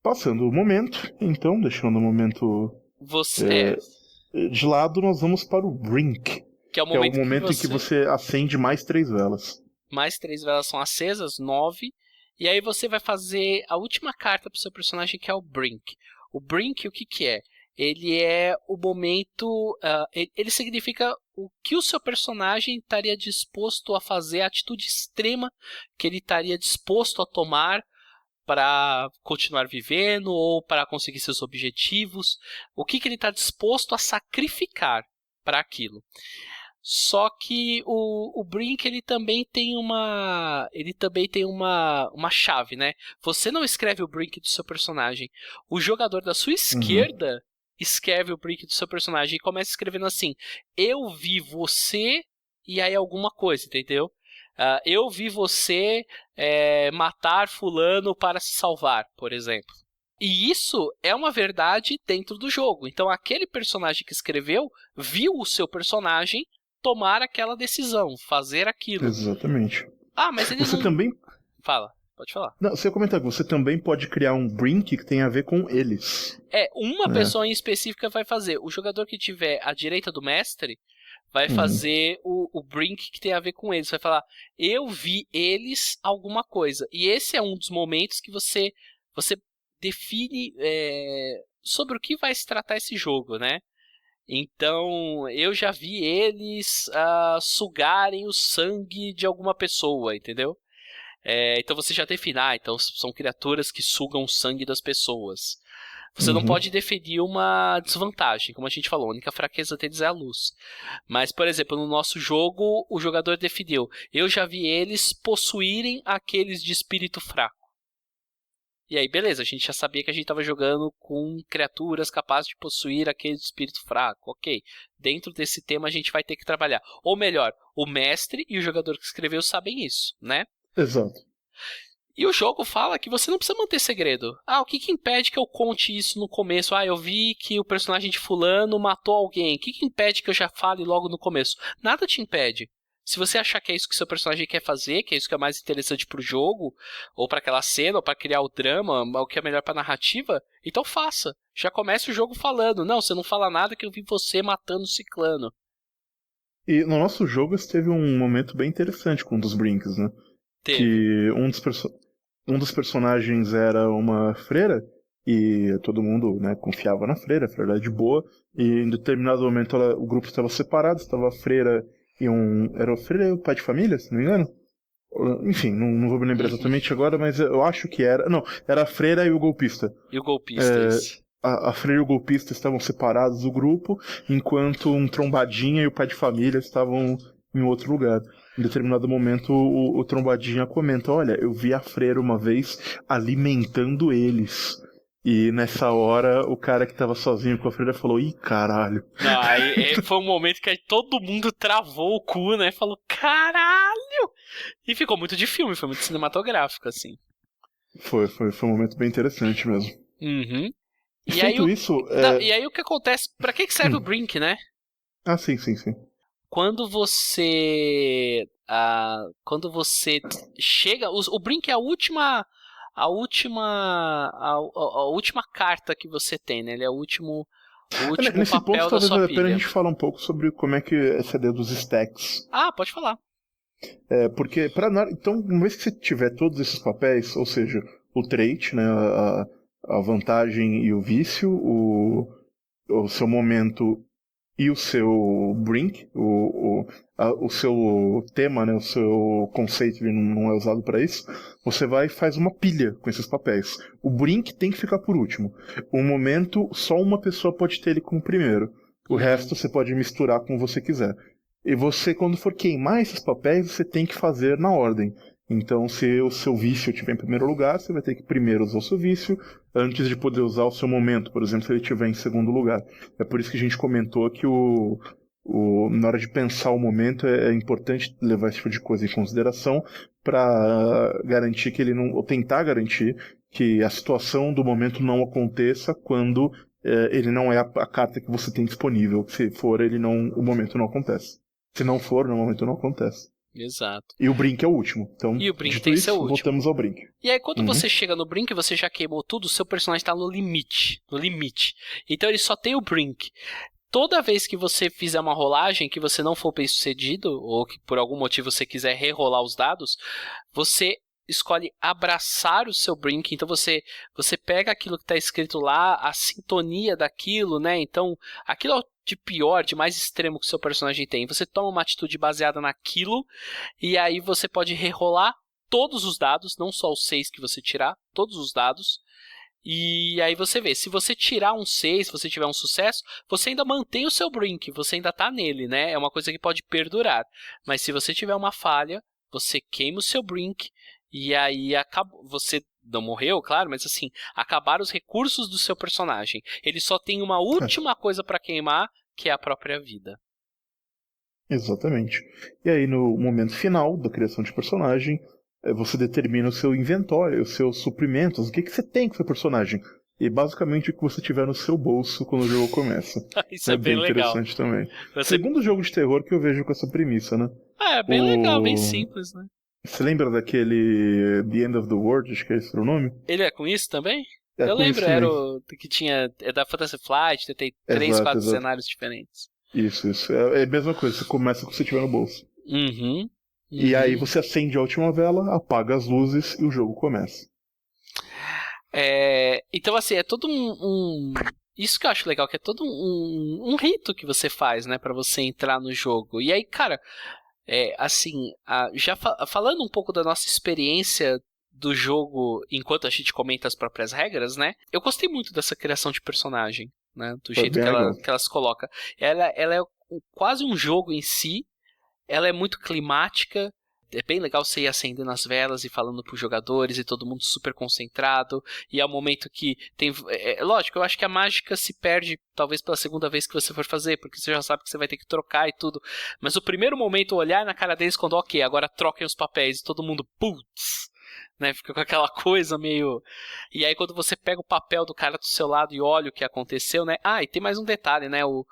Passando o momento, então, deixando o momento de lado, nós vamos para o Brink. Que é o momento em que você acende mais 3 velas. Mais 3 velas são acesas, 9. E aí você vai fazer a última carta para o seu personagem, que é o Brink. O Brink, o que é? Ele é o momento... ele significa o que o seu personagem estaria disposto a fazer, a atitude extrema que ele estaria disposto a tomar para continuar vivendo ou para conseguir seus objetivos. O que ele está disposto a sacrificar para aquilo. Só que o Brink ele também tem uma chave, né? Você não escreve o Brink do seu personagem. O jogador da sua esquerda escreve o Brink do seu personagem e começa escrevendo assim: eu vi você e aí alguma coisa, entendeu? Eu vi você matar fulano para se salvar, por exemplo. E isso é uma verdade dentro do jogo. Então aquele personagem que escreveu viu o seu personagem tomar aquela decisão, fazer aquilo. Exatamente. Mas ele você também... Fala, pode falar. Não, você ia comentar que você também pode criar um Brink que tem a ver com eles. Uma pessoa em específica vai fazer. O jogador que tiver à direita do mestre vai fazer o Brink que tem a ver com eles. Vai falar, eu vi eles alguma coisa. E esse é um dos momentos que você define sobre o que vai se tratar esse jogo, né? Então, eu já vi eles sugarem o sangue de alguma pessoa, entendeu? Então você já define, então são criaturas que sugam o sangue das pessoas. Você não pode definir uma desvantagem, como a gente falou, a única fraqueza deles é a luz. Mas, por exemplo, no nosso jogo, o jogador definiu, eu já vi eles possuírem aqueles de espírito fraco. E aí, beleza, a gente já sabia que a gente estava jogando com criaturas capazes de possuir aquele espírito fraco. Ok, dentro desse tema a gente vai ter que trabalhar. Ou melhor, o mestre e o jogador que escreveu sabem isso, né? Exato. E o jogo fala que você não precisa manter segredo. O que impede que eu conte isso no começo? Eu vi que o personagem de fulano matou alguém. O que impede que eu já fale logo no começo? Nada te impede. Se você achar que é isso que seu personagem quer fazer, que é isso que é mais interessante pro jogo, ou pra aquela cena, ou pra criar o drama, o que é melhor pra narrativa, então faça. Já comece o jogo falando. Não, você não fala nada que eu vi você matando o ciclano. E no nosso jogo teve um momento bem interessante com um dos Brinks, né? Teve. Que um dos personagens era uma freira, e todo mundo, né, confiava na freira, a freira era de boa, e em determinado momento o grupo estava separado, estava a freira e era a freira e o pai de família, se não me engano? Enfim, não vou me lembrar exatamente agora, mas eu acho que era... Não, era a freira e o golpista. E o golpista, isso. A freira e o golpista estavam separados do grupo, enquanto um trombadinha e o pai de família estavam em outro lugar. Em determinado momento, o trombadinha comenta: olha, eu vi a freira uma vez alimentando eles. E nessa hora, o cara que tava sozinho com a freira falou: ih, caralho. Não, aí foi um momento que todo mundo travou o cu, né? Falou: caralho! E ficou muito de filme, foi muito cinematográfico, assim. Foi um momento bem interessante mesmo. Uhum. E feito isso... E aí o que acontece? Pra que serve o Brink, né? Sim. Quando você chega... O Brink é a última carta que você tem, né? Ele é o último Nesse papel ponto, da talvez sua valha a pilha. pena a gente falar um pouco sobre como é que é essa ideia dos stacks. Pode falar. Porque, então, uma vez que você tiver todos esses papéis, ou seja, o trait, né, a vantagem e o vício, o seu momento e o seu Brink, o seu tema, né, o seu conceito, ele não é usado para isso, você vai e faz uma pilha com esses papéis. O Brink tem que ficar por último. O momento, só uma pessoa pode ter ele como primeiro. O resto você pode misturar como você quiser. E você, quando for queimar esses papéis, você tem que fazer na ordem. Então, se o seu vício estiver em primeiro lugar, você vai ter que primeiro usar o seu vício, antes de poder usar o seu momento, por exemplo, se ele estiver em segundo lugar. É por isso que a gente comentou que na hora de pensar o momento, é importante levar esse tipo de coisa em consideração para garantir que ele não... ou tentar garantir que a situação do momento não aconteça quando ele não é a carta que você tem disponível. Se for, o momento não acontece. Se não for, no momento não acontece. Exato. E o Brink é o último. Então, e o Brink tem que ser o último. Voltamos ao Brink. E aí, quando você chega no Brink, você já queimou tudo, o seu personagem está no limite. Então ele só tem o Brink. Toda vez que você fizer uma rolagem que você não for bem sucedido, ou que por algum motivo você quiser rerolar os dados, você escolhe abraçar o seu Brink. Então você pega aquilo que está escrito lá, a sintonia daquilo, né? Então, aquilo de pior, de mais extremo que o seu personagem tem. Você toma uma atitude baseada naquilo, e aí você pode rerolar todos os dados, não só os 6 que você tirar, todos os dados. E aí você vê, se você tirar um 6, se você tiver um sucesso, você ainda mantém o seu Brink, você ainda tá nele, né? É uma coisa que pode perdurar. Mas se você tiver uma falha, você queima o seu Brink, e aí você não morreu, claro, mas assim, acabaram os recursos do seu personagem. Ele só tem uma última coisa para queimar, que é a própria vida. Exatamente. E aí, no momento final da criação de personagem, você determina o seu inventório, os seus suprimentos, o que você tem com o seu personagem. E basicamente o que você tiver no seu bolso quando o jogo começa. Isso é bem legal. Interessante também. Segundo jogo de terror que eu vejo com essa premissa, né? É bem legal, bem simples, né? Você lembra daquele The End of the World, acho que esse era o nome? Ele é com isso também? Eu lembro, era o que tinha... É da Fantasy Flight, tem 3, 4 cenários diferentes. Isso. É a mesma coisa, você começa com o que você tiver no bolso. E aí você acende a última vela, apaga as luzes e o jogo começa. Então, assim, é todo isso que eu acho legal, que é todo um rito que você faz, né, pra você entrar no jogo. E aí, cara... assim, já falando um pouco da nossa experiência do jogo enquanto a gente comenta as próprias regras, né? Eu gostei muito dessa criação de personagem, né? Do jeito que ela se coloca. Ela é quase um jogo em si, ela é muito climática, é bem legal você ir acendendo as velas e falando pros jogadores e todo mundo super concentrado. E é o momento que tem... lógico, eu acho que a mágica se perde talvez pela segunda vez que você for fazer, porque você já sabe que você vai ter que trocar e tudo. Mas o primeiro momento, olhar na cara deles quando, ok, agora troquem os papéis e todo mundo, putz... Né, fica com aquela coisa meio... E aí quando você pega o papel do cara do seu lado e olha o que aconteceu, né? E tem mais um detalhe, né? O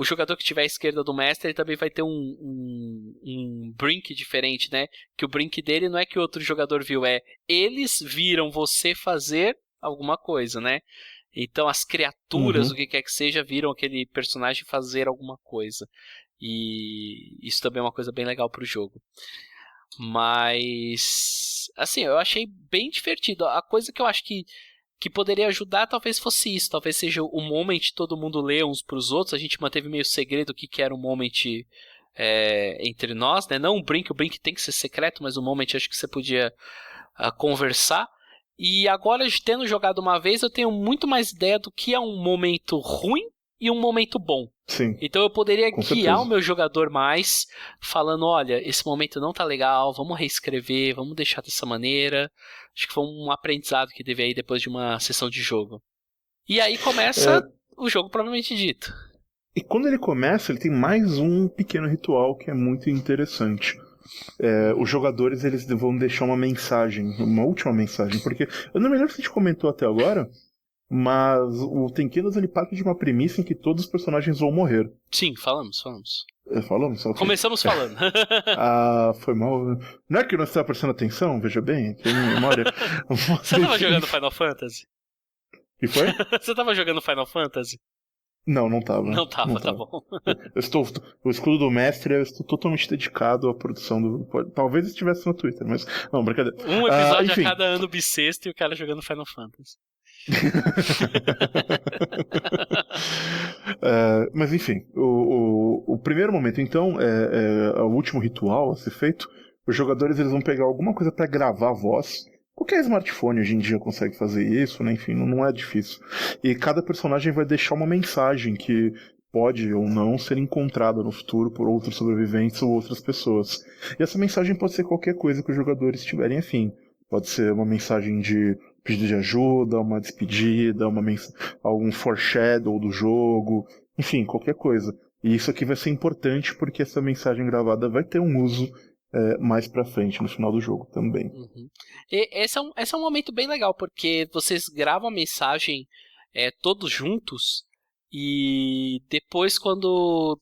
jogador que estiver à esquerda do mestre, ele também vai ter um brink diferente, né? Que o brink dele não é que o outro jogador viu, eles viram você fazer alguma coisa, né? Então as criaturas, o que quer que seja, viram aquele personagem fazer alguma coisa. E isso também é uma coisa bem legal pro jogo. Mas, assim, eu achei bem divertido. A coisa que eu acho que poderia ajudar talvez fosse isso. Talvez seja o moment todo mundo lê uns pros outros. A gente manteve meio segredo o que era o moment entre nós, né? Não o Brink tem que ser secreto, mas o moment acho que você podia conversar. E agora, tendo jogado uma vez, eu tenho muito mais ideia do que é um momento ruim e um momento bom. Sim, então eu poderia guiar certeza. o meu jogador mais, falando, olha, esse momento não tá legal, vamos reescrever, vamos deixar dessa maneira. Acho que foi um aprendizado que teve aí depois de uma sessão de jogo. E aí começa o jogo propriamente dito. E quando ele começa, ele tem mais um pequeno ritual que é muito interessante. Os jogadores eles vão deixar uma mensagem, uma última mensagem, porque eu não me lembro se a gente comentou até agora, mas o Tenkenos ele parte de uma premissa em que todos os personagens vão morrer. Sim, falamos. Falamos? Okay. Começamos falando. Foi mal. Não é que eu não estava prestando atenção, veja bem. Que memória... Você tava jogando Final Fantasy? E foi? Você tava jogando Final Fantasy? Não tava. Não tava, tá bom. O escudo do mestre, eu estou totalmente dedicado à produção do... Talvez estivesse no Twitter, mas... Não, brincadeira. Um episódio a cada ano bissexto e o cara jogando Final Fantasy. Mas enfim, o primeiro momento então é o último ritual a ser feito. Os jogadores eles vão pegar alguma coisa para gravar a voz. Qualquer smartphone hoje em dia consegue fazer isso, né? Enfim, não é difícil. E cada personagem vai deixar uma mensagem que pode ou não ser encontrada no futuro por outros sobreviventes ou outras pessoas. E essa mensagem pode ser qualquer coisa que os jogadores tiverem afim. Pode ser uma mensagem de pedido de ajuda, uma despedida, algum foreshadow do jogo, enfim, qualquer coisa. E isso aqui vai ser importante porque essa mensagem gravada vai ter um uso mais pra frente, no final do jogo também. E esse é um momento bem legal, porque vocês gravam a mensagem todos juntos, e depois quando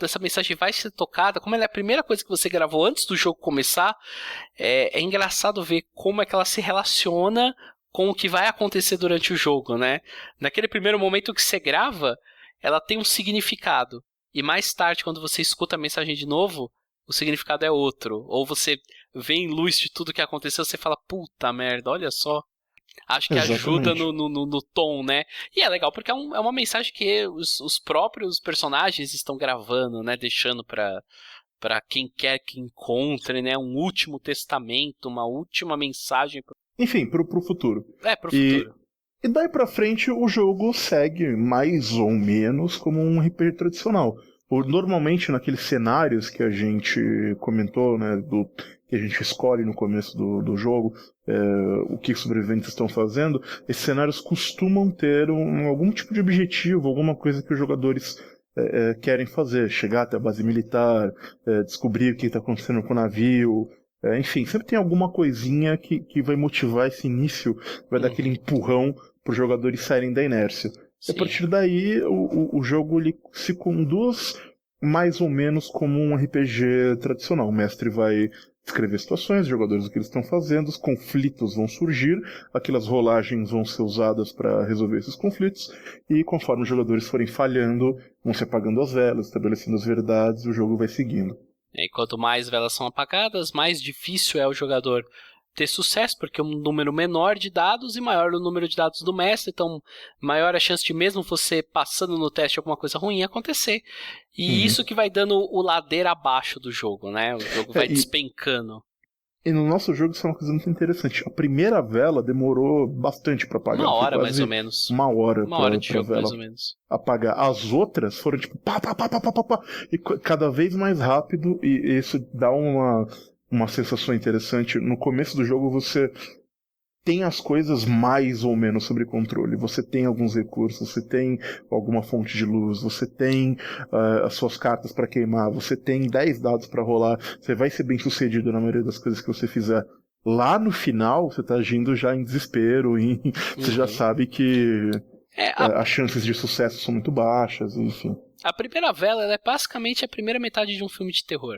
essa mensagem vai ser tocada, como ela é a primeira coisa que você gravou antes do jogo começar, é engraçado ver como é que ela se relaciona com o que vai acontecer durante o jogo, né? Naquele primeiro momento que você grava, ela tem um significado, e mais tarde, quando você escuta a mensagem de novo, o significado é outro. Ou você vê em luz de tudo que aconteceu, você fala, puta merda, olha só. Acho que Exatamente. ajuda no tom, né? E é legal porque é uma mensagem que os próprios personagens estão gravando, né? Deixando pra quem quer que encontre, né? Um último testamento, uma última mensagem. Enfim, pro futuro. Pro futuro. E daí pra frente o jogo segue mais ou menos como um RPG tradicional. Normalmente naqueles cenários que a gente comentou, né, que a gente escolhe no começo do jogo, o que os sobreviventes estão fazendo, esses cenários costumam ter algum tipo de objetivo, alguma coisa que os jogadores querem fazer, chegar até a base militar, descobrir o que está acontecendo com o navio, enfim, sempre tem alguma coisinha que vai motivar esse início, vai dar aquele empurrão para os jogadores saírem da inércia. Sim. E a partir daí, o jogo ele se conduz mais ou menos como um RPG tradicional. O mestre vai descrever situações, os jogadores o que eles estão fazendo, os conflitos vão surgir, aquelas rolagens vão ser usadas para resolver esses conflitos, e conforme os jogadores forem falhando, vão se apagando as velas, estabelecendo as verdades, o jogo vai seguindo. E quanto mais velas são apagadas, mais difícil é o jogador ter sucesso, porque é um número menor de dados e maior o número de dados do mestre, então maior a chance de mesmo você passando no teste alguma coisa ruim acontecer. E isso que vai dando o ladeira abaixo do jogo, né? O jogo vai despencando. E no nosso jogo isso é uma coisa muito interessante. A primeira vela demorou bastante pra apagar. Uma Foi hora, quase mais ou menos. Uma hora de pra jogo, vela mais ou menos. apagar. As outras foram tipo pá, pá, pá, pá, pá, pá, pá, e cada vez mais rápido, e isso dá uma sensação interessante. No começo do jogo você tem as coisas mais ou menos sob controle. Você tem alguns recursos, você tem alguma fonte de luz, você tem as suas cartas para queimar, você tem 10 dados para rolar, você vai ser bem sucedido na maioria das coisas que você fizer. Lá no final, você tá agindo já em desespero, e você já sabe que as chances de sucesso são muito baixas, enfim. A primeira vela ela é basicamente a primeira metade de um filme de terror,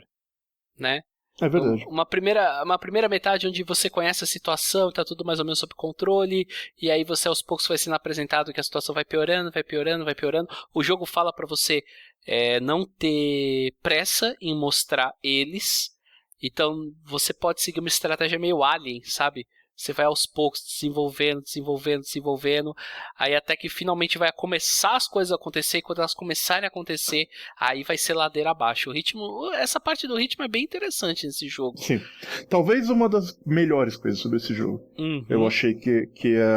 né? É verdade. Uma primeira metade onde você conhece a situação, tá tudo mais ou menos sob controle, e aí você aos poucos vai sendo apresentado que a situação vai piorando, vai piorando, vai piorando. O jogo fala pra você não ter pressa em mostrar eles, então você pode seguir uma estratégia meio Alien, sabe? Você vai aos poucos desenvolvendo, aí até que finalmente vai começar as coisas a acontecer, e quando elas começarem a acontecer, aí vai ser ladeira abaixo. O ritmo, essa parte do ritmo é bem interessante nesse jogo. Sim. Talvez uma das melhores coisas sobre esse jogo. Eu achei que é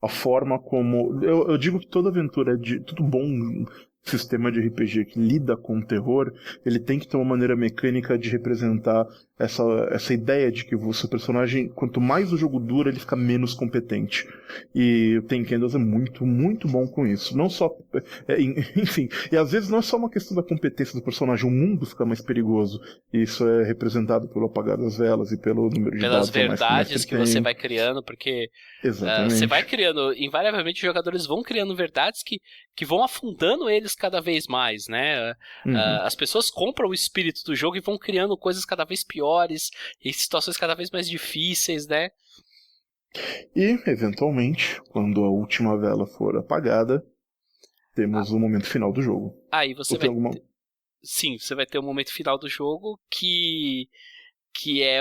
a forma como... Eu digo que toda aventura, todo bom sistema de RPG que lida com o terror, ele tem que ter uma maneira mecânica de representar essa ideia de que o seu personagem, quanto mais o jogo dura, ele fica menos competente. E o Ten Candles é muito, muito bom com isso. Não só... enfim, e às vezes não é só uma questão da competência do personagem, o mundo fica mais perigoso. E isso é representado pelo apagar das velas e pelo número de dados. Pelas verdades que você vai criando, porque você vai criando, invariavelmente os jogadores vão criando verdades que vão afundando eles cada vez mais, né? As pessoas compram o espírito do jogo e vão criando coisas cada vez piores e situações cada vez mais difíceis, né? E, eventualmente, quando a última vela for apagada, temos o momento final do jogo. Aí você vai... Sim, você vai ter o momento final do jogo que é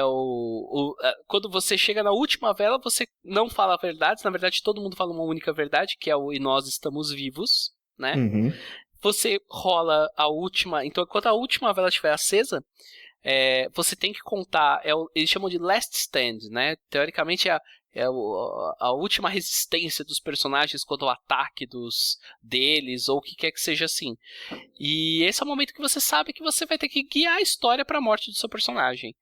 quando você chega na última vela, você não fala verdades. Na verdade, todo mundo fala uma única verdade, que é o "e nós estamos vivos", né? Você rola a última... Então, enquanto a última vela estiver acesa, você tem que contar... eles chamam de last stand, né? Teoricamente, a última resistência dos personagens contra o ataque deles, ou o que quer que seja assim. E esse é o momento que você sabe que você vai ter que guiar a história para a morte do seu personagem.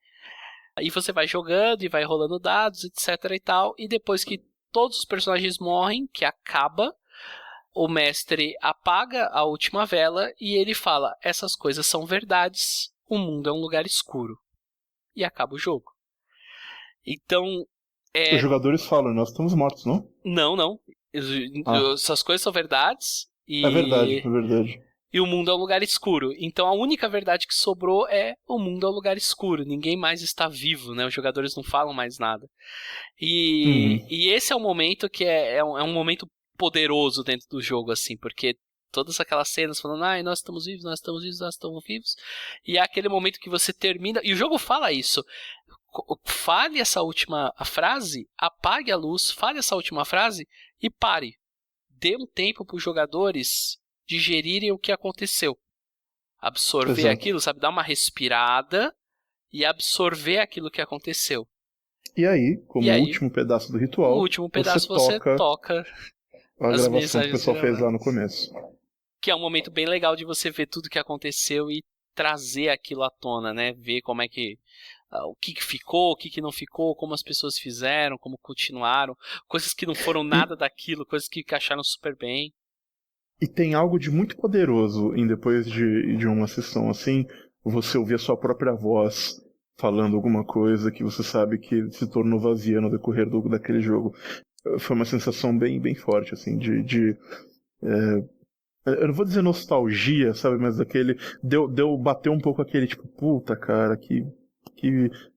Aí você vai jogando e vai rolando dados, etc e tal, e depois que todos os personagens morrem, que acaba, o mestre apaga a última vela e ele fala: essas coisas são verdades, o mundo é um lugar escuro. E acaba o jogo. Então... Os jogadores falam: nós estamos mortos, não? Não. Essas coisas são verdades e... É verdade. E o mundo é um lugar escuro. Então a única verdade que sobrou é: o mundo é um lugar escuro. Ninguém mais está vivo, né? Os jogadores não falam mais nada. E esse é um momento que é um momento poderoso dentro do jogo, assim, porque todas aquelas cenas falando: nós estamos vivos, nós estamos vivos, nós estamos vivos. E é aquele momento que você termina... E o jogo fala isso. Fale essa última frase, apague a luz, fale essa última frase e pare. Dê um tempo para os jogadores digerirem o que aconteceu. Absorver aquilo, sabe? Dar uma respirada e absorver aquilo que aconteceu. E aí, como último pedaço do ritual, você toca a gravação que o pessoal fez lá no começo. Que é um momento bem legal de você ver tudo que aconteceu e trazer aquilo à tona, né? Ver como é que... o que ficou, o que não ficou, como as pessoas fizeram, como continuaram, coisas que não foram nada daquilo, coisas que encaixaram super bem. E tem algo de muito poderoso em, depois de uma sessão assim, você ouvir a sua própria voz falando alguma coisa que você sabe que se tornou vazia no decorrer daquele jogo. Foi uma sensação bem, bem forte, assim, eu não vou dizer nostalgia, sabe, mas daquele... Bateu um pouco aquele, tipo, puta, cara, que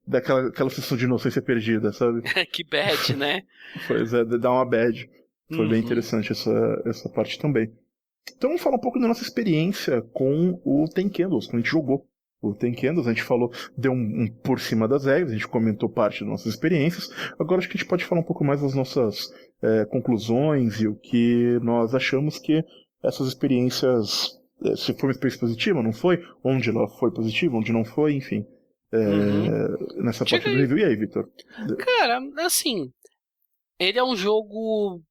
daquela sensação de inocência perdida, sabe? Que bad, né? Pois é, dá uma bad. Foi bem interessante essa parte também. Então vamos falar um pouco da nossa experiência com o Ten Candles, quando a gente jogou o Ten Candles. A gente falou, deu um por cima das regras, a gente comentou parte das nossas experiências. Agora acho que a gente pode falar um pouco mais das nossas conclusões e o que nós achamos que essas experiências, se foi uma experiência positiva, não foi, onde ela foi positiva, onde não foi, enfim. nessa parte do review. E aí, Victor? Cara, assim, ele é um jogo...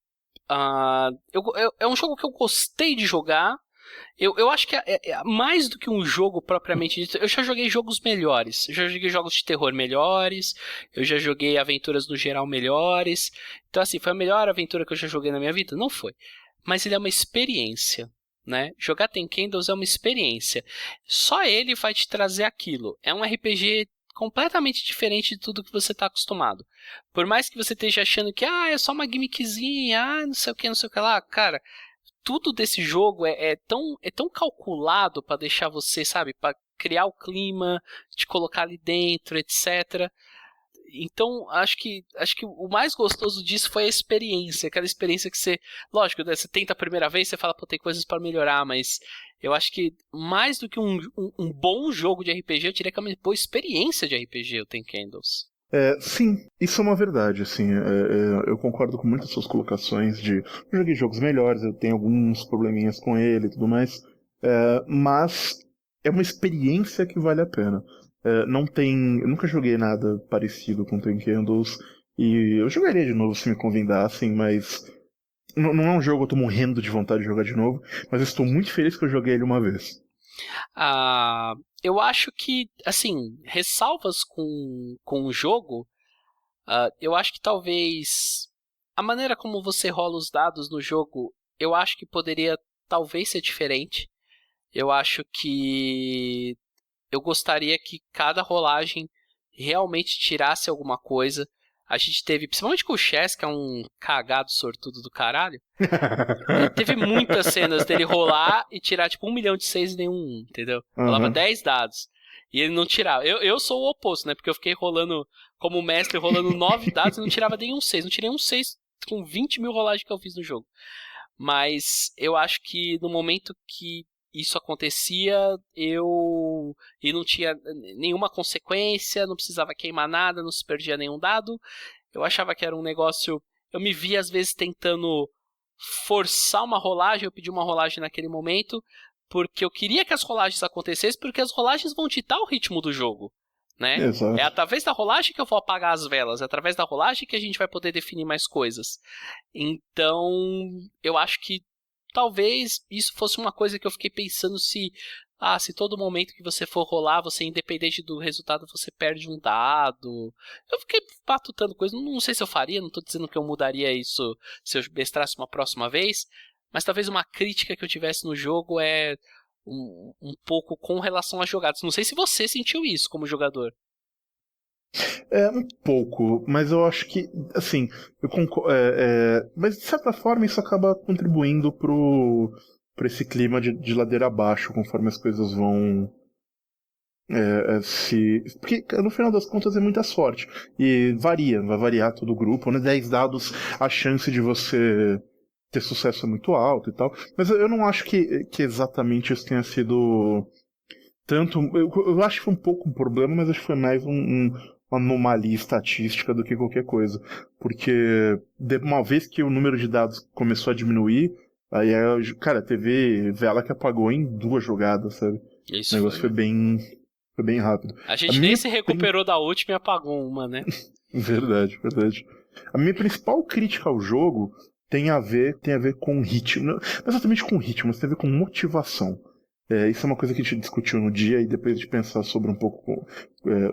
é um jogo que eu gostei de jogar. Eu acho que é mais do que um jogo propriamente dito. Eu já joguei jogos melhores. Eu já joguei jogos de terror melhores. Eu já joguei aventuras no geral melhores. Então, assim, foi a melhor aventura que eu já joguei na minha vida? Não foi. Mas ele é uma experiência, né? Jogar Ten Candles é uma experiência. Só ele vai te trazer aquilo. É um RPG completamente diferente de tudo que você está acostumado. Por mais que você esteja achando que é só uma gimmickzinha, não sei o que lá, cara... Tudo desse jogo é tão calculado para deixar você, sabe, para criar o clima, te colocar ali dentro, etc. Então, acho que o mais gostoso disso foi a experiência, aquela experiência que você, lógico, né, você tenta a primeira vez, você fala, pô, tem coisas para melhorar, mas eu acho que mais do que um bom jogo de RPG, eu diria que é uma boa experiência de RPG, o Ten Candles. Sim, isso é uma verdade, assim, eu concordo com muitas suas colocações de eu joguei jogos melhores, eu tenho alguns probleminhas com ele e tudo mais, mas é uma experiência que vale a pena. Eu nunca joguei nada parecido com Ten Candles, e eu jogaria de novo se me convidassem, mas não é um jogo que eu tô morrendo de vontade de jogar de novo, mas eu estou muito feliz que eu joguei ele uma vez. Eu acho que, assim, ressalvas com o jogo, eu acho que talvez a maneira como você rola os dados no jogo, eu acho que poderia talvez ser diferente. Eu acho que eu gostaria que cada rolagem realmente tirasse alguma coisa. A gente teve, principalmente com o Chess, que é um cagado sortudo do caralho, teve muitas cenas dele rolar e tirar tipo 1 milhão de 6 e nenhum 1, entendeu? Rolava 10 dados e ele não tirava. Eu sou o oposto, né? Porque eu fiquei rolando, como mestre, rolando 9 dados e não tirava nenhum 6. Não tirei um 6 com 20 mil rolagens que eu fiz no jogo. Mas eu acho que no momento que isso acontecia, e não tinha nenhuma consequência, não precisava queimar nada, não se perdia nenhum dado. Eu achava que era um negócio... Eu me via às vezes tentando forçar uma rolagem, eu pedi uma rolagem naquele momento, porque eu queria que as rolagens acontecessem, porque as rolagens vão ditar o ritmo do jogo, né? Exato. É através da rolagem que eu vou apagar as velas, é através da rolagem que a gente vai poder definir mais coisas. Então, eu acho que talvez isso fosse uma coisa que eu fiquei pensando se todo momento que você for rolar, você, independente do resultado, você perde um dado. Eu fiquei patutando coisa, não sei se eu faria, não estou dizendo que eu mudaria isso se eu mestrasse uma próxima vez, mas talvez uma crítica que eu tivesse no jogo é um pouco com relação às jogadas. Não sei se você sentiu isso como jogador. Um pouco, mas eu acho que, assim, eu concordo, mas de certa forma isso acaba contribuindo pra esse clima de ladeira abaixo, conforme as coisas vão porque no final das contas é muita sorte, e vai variar todo o grupo, né? 10 dados, a chance de você ter sucesso é muito alta e tal, mas eu não acho que exatamente isso tenha sido tanto, eu acho que foi um pouco um problema, mas acho que foi mais uma anomalia estatística do que qualquer coisa. Porque uma vez que o número de dados começou a diminuir, aí, cara, teve vela que apagou em 2 jogadas, sabe? Isso o negócio foi bem rápido. A gente nem se recuperou da última e apagou uma, né? Verdade. A minha principal crítica ao jogo tem a ver com ritmo. Não exatamente com ritmo, mas tem a ver com motivação. Isso é uma coisa que a gente discutiu no dia, e depois de pensar sobre um pouco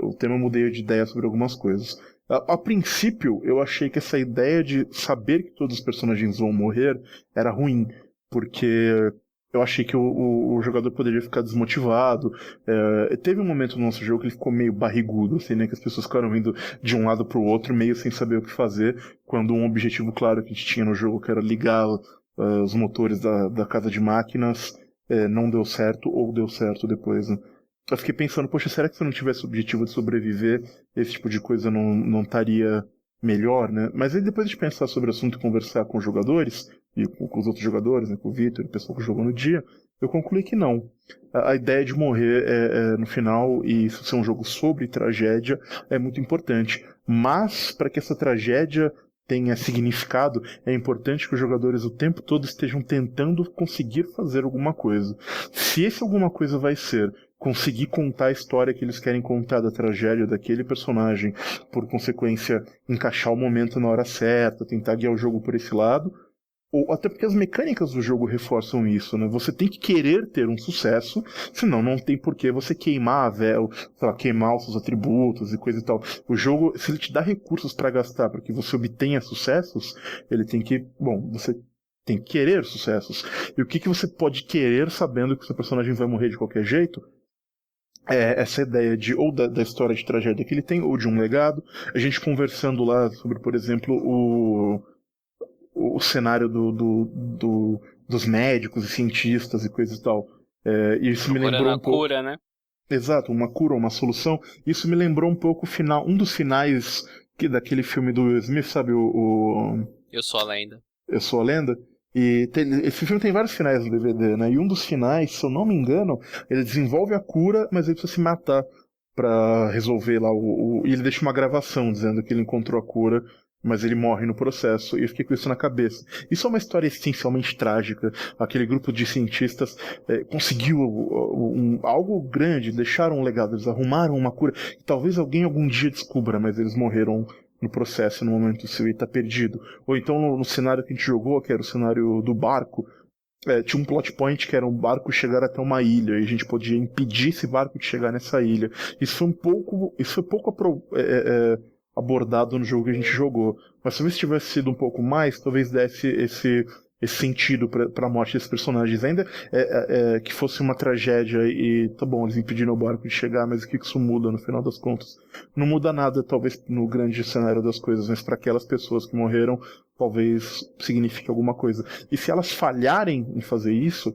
o tema, eu mudei de ideia sobre algumas coisas. A princípio, eu achei que essa ideia de saber que todos os personagens vão morrer era ruim, porque eu achei que o jogador poderia ficar desmotivado. Teve um momento no nosso jogo que ele ficou meio barrigudo, assim, né, que as pessoas ficaram indo de um lado pro outro, meio sem saber o que fazer, quando um objetivo claro que a gente tinha no jogo, que era ligar os motores da casa de máquinas, não deu certo, ou deu certo depois, né? Eu fiquei pensando, poxa, será que se eu não tivesse o objetivo de sobreviver, esse tipo de coisa não estaria melhor, né? Mas aí depois de pensar sobre o assunto e conversar com os jogadores, e com os outros jogadores, né, com o Victor e o pessoal que jogou no dia, eu concluí que não. A ideia de morrer no final, e isso ser um jogo sobre tragédia, é muito importante. Mas, para que essa tragédia tenha significado, é importante que os jogadores o tempo todo estejam tentando conseguir fazer alguma coisa. Se esse alguma coisa vai ser conseguir contar a história que eles querem contar da tragédia daquele personagem, por consequência, encaixar o momento na hora certa, tentar guiar o jogo por esse lado, ou até porque as mecânicas do jogo reforçam isso, né? Você tem que querer ter um sucesso, senão não tem por que você queimar a véu, sei lá, queimar os seus atributos e coisa e tal. O jogo, se ele te dá recursos para gastar para que você obtenha sucessos, ele tem que, você tem que querer sucessos. E o que você pode querer sabendo que o seu personagem vai morrer de qualquer jeito? É essa ideia de ou da história de tragédia que ele tem, ou de um legado. A gente conversando lá sobre, por exemplo, o cenário dos médicos e cientistas e coisa e tal. E isso me lembrou um pouco... cura, né? Exato, uma cura, uma solução. Isso me lembrou um pouco um dos finais daquele filme do Will Smith, sabe? Eu Sou a Lenda. Eu Sou a Lenda. E esse filme tem vários finais no DVD, né? E um dos finais, se eu não me engano, ele desenvolve a cura, mas ele precisa se matar pra resolver lá e ele deixa uma gravação dizendo que ele encontrou a cura, mas ele morre no processo, e eu fiquei com isso na cabeça. Isso é uma história essencialmente trágica. Aquele grupo de cientistas conseguiu algo grande, deixaram um legado, eles arrumaram uma cura, que talvez alguém algum dia descubra, mas eles morreram no processo, no momento seu, e tá perdido. Ou então no cenário que a gente jogou, que era o cenário do barco, tinha um plot point que era um barco chegar até uma ilha, e a gente podia impedir esse barco de chegar nessa ilha. Isso foi pouco abordado no jogo que a gente jogou. Mas talvez tivesse sido um pouco mais, talvez desse esse sentido pra morte desses personagens. Ainda que fosse uma tragédia e, tá bom, eles impediram o barco de chegar, mas o que isso muda no final das contas? Não muda nada, talvez, no grande cenário das coisas, mas para aquelas pessoas que morreram, talvez signifique alguma coisa. E se elas falharem em fazer isso,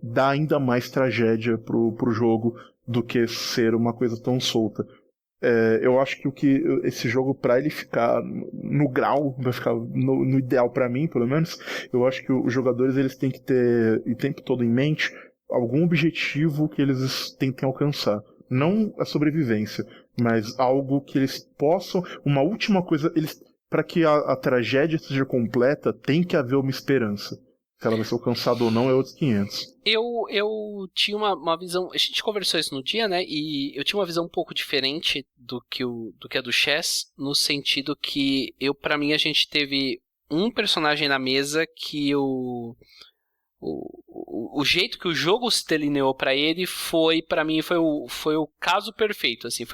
dá ainda mais tragédia pro jogo do que ser uma coisa tão solta. Eu acho que esse jogo, pra ele ficar no grau, vai ficar no ideal pra mim, pelo menos, eu acho que os jogadores eles têm que ter o tempo todo em mente algum objetivo que eles tentem alcançar. Não a sobrevivência, mas algo que eles possam, uma última coisa, para que a tragédia seja completa, tem que haver uma esperança. Se ela vai ser alcançada ou não é outros 500. Eu tinha uma visão... A gente conversou isso no dia, né? E eu tinha uma visão um pouco diferente do que a do Chess, no sentido que pra mim, a gente teve um personagem na mesa que o jeito que o jogo se delineou pra ele pra mim, foi o caso perfeito, assim,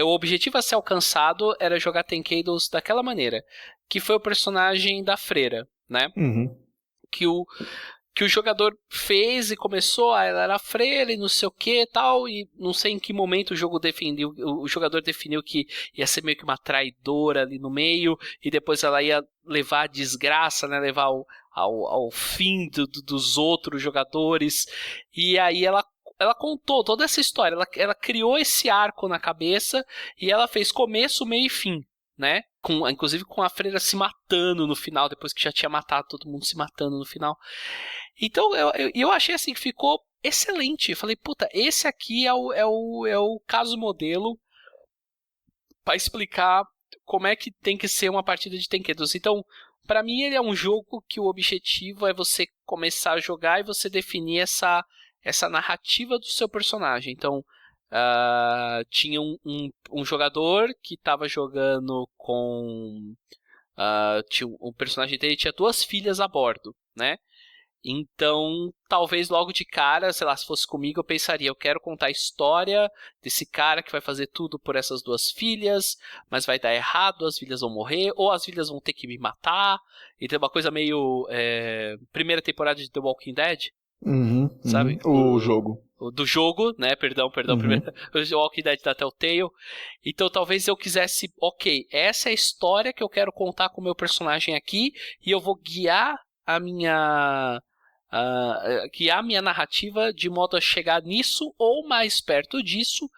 o objetivo a ser alcançado era jogar Tenkados daquela maneira, que foi o personagem da freira, né? Uhum. Que o jogador fez e começou, ela era freira e não sei o que tal, e não sei em que momento o jogador definiu que ia ser meio que uma traidora ali no meio, e depois ela ia levar a desgraça, né, levar ao fim dos outros jogadores, e aí ela contou toda essa história, ela criou esse arco na cabeça, e ela fez começo, meio e fim, né? Inclusive com a freira se matando no final, depois que já tinha matado todo mundo, se matando no final. Então eu achei assim que ficou excelente. Eu falei, puta, esse aqui é o caso modelo para explicar como é que tem que ser uma partida de Tenkedos. Então, para mim, ele é um jogo que o objetivo é você começar a jogar e você definir essa narrativa do seu personagem. Então, tinha um jogador que estava jogando com... o personagem dele tinha 2 filhas a bordo, né? Então, talvez logo de cara, sei lá, se fosse comigo, eu pensaria, eu quero contar a história desse cara que vai fazer tudo por essas 2 filhas, mas vai dar errado, as filhas vão morrer, ou as filhas vão ter que me matar. E tem uma coisa meio... primeira temporada de The Walking Dead, sabe? O jogo. Do jogo, né? Perdão. Primeiro, o Walking Dead da Telltale. Então, talvez eu quisesse... Ok, essa é a história que eu quero contar com o meu personagem aqui, e eu vou guiar a minha narrativa de modo a chegar nisso ou mais perto disso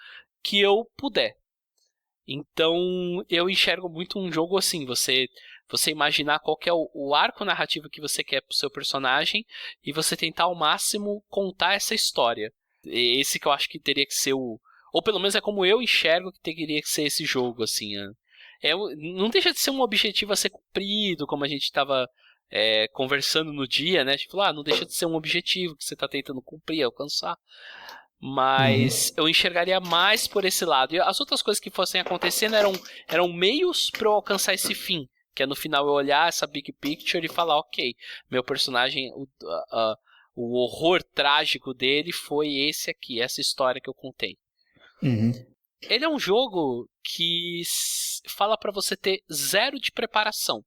que eu puder. Então eu enxergo muito um jogo assim, você imaginar qual que é o arco narrativo que você quer pro seu personagem e você tentar ao máximo contar essa história. Esse que eu acho que teria que ser ou pelo menos é como eu enxergo que teria que ser esse jogo, assim. Não deixa de ser um objetivo a ser cumprido, como a gente estava conversando no dia, né? Tipo, não deixa de ser um objetivo que você tá tentando cumprir, alcançar. Mas eu enxergaria mais por esse lado. E as outras coisas que fossem acontecendo eram meios para eu alcançar esse fim. Que é no final eu olhar essa big picture e falar, ok, meu personagem, o horror trágico dele foi esse aqui, essa história que eu contei. Ele é um jogo que fala pra você ter 0 de preparação.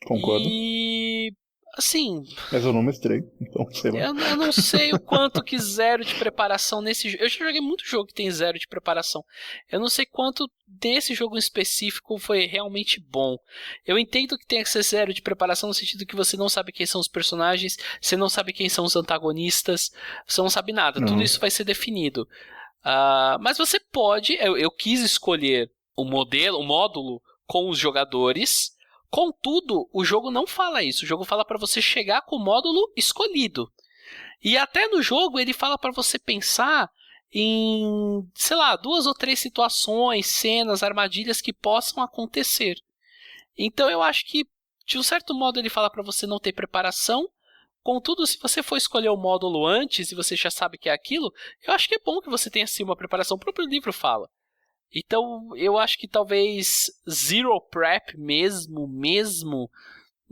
Concordo. E assim... Mas eu não mestrei, então sei lá. Eu não sei o quanto que 0 de preparação nesse jogo... Eu já joguei muito jogo que tem 0 de preparação. Eu não sei quanto desse jogo em específico foi realmente bom. Eu entendo que tem que ser 0 de preparação no sentido que você não sabe quem são os personagens, você não sabe quem são os antagonistas, você não sabe nada. Tudo isso vai ser definido. Mas você pode... Eu quis escolher o módulo com os jogadores... Contudo, o jogo não fala isso. O jogo fala para você chegar com o módulo escolhido. E até no jogo ele fala para você pensar em, 2 ou 3 situações, cenas, armadilhas que possam acontecer. Então eu acho que, de um certo modo, ele fala para você não ter preparação. Contudo, se você for escolher o módulo antes e você já sabe que é aquilo, eu acho que é bom que você tenha sim uma preparação. O próprio livro fala. Então, eu acho que talvez zero prep mesmo,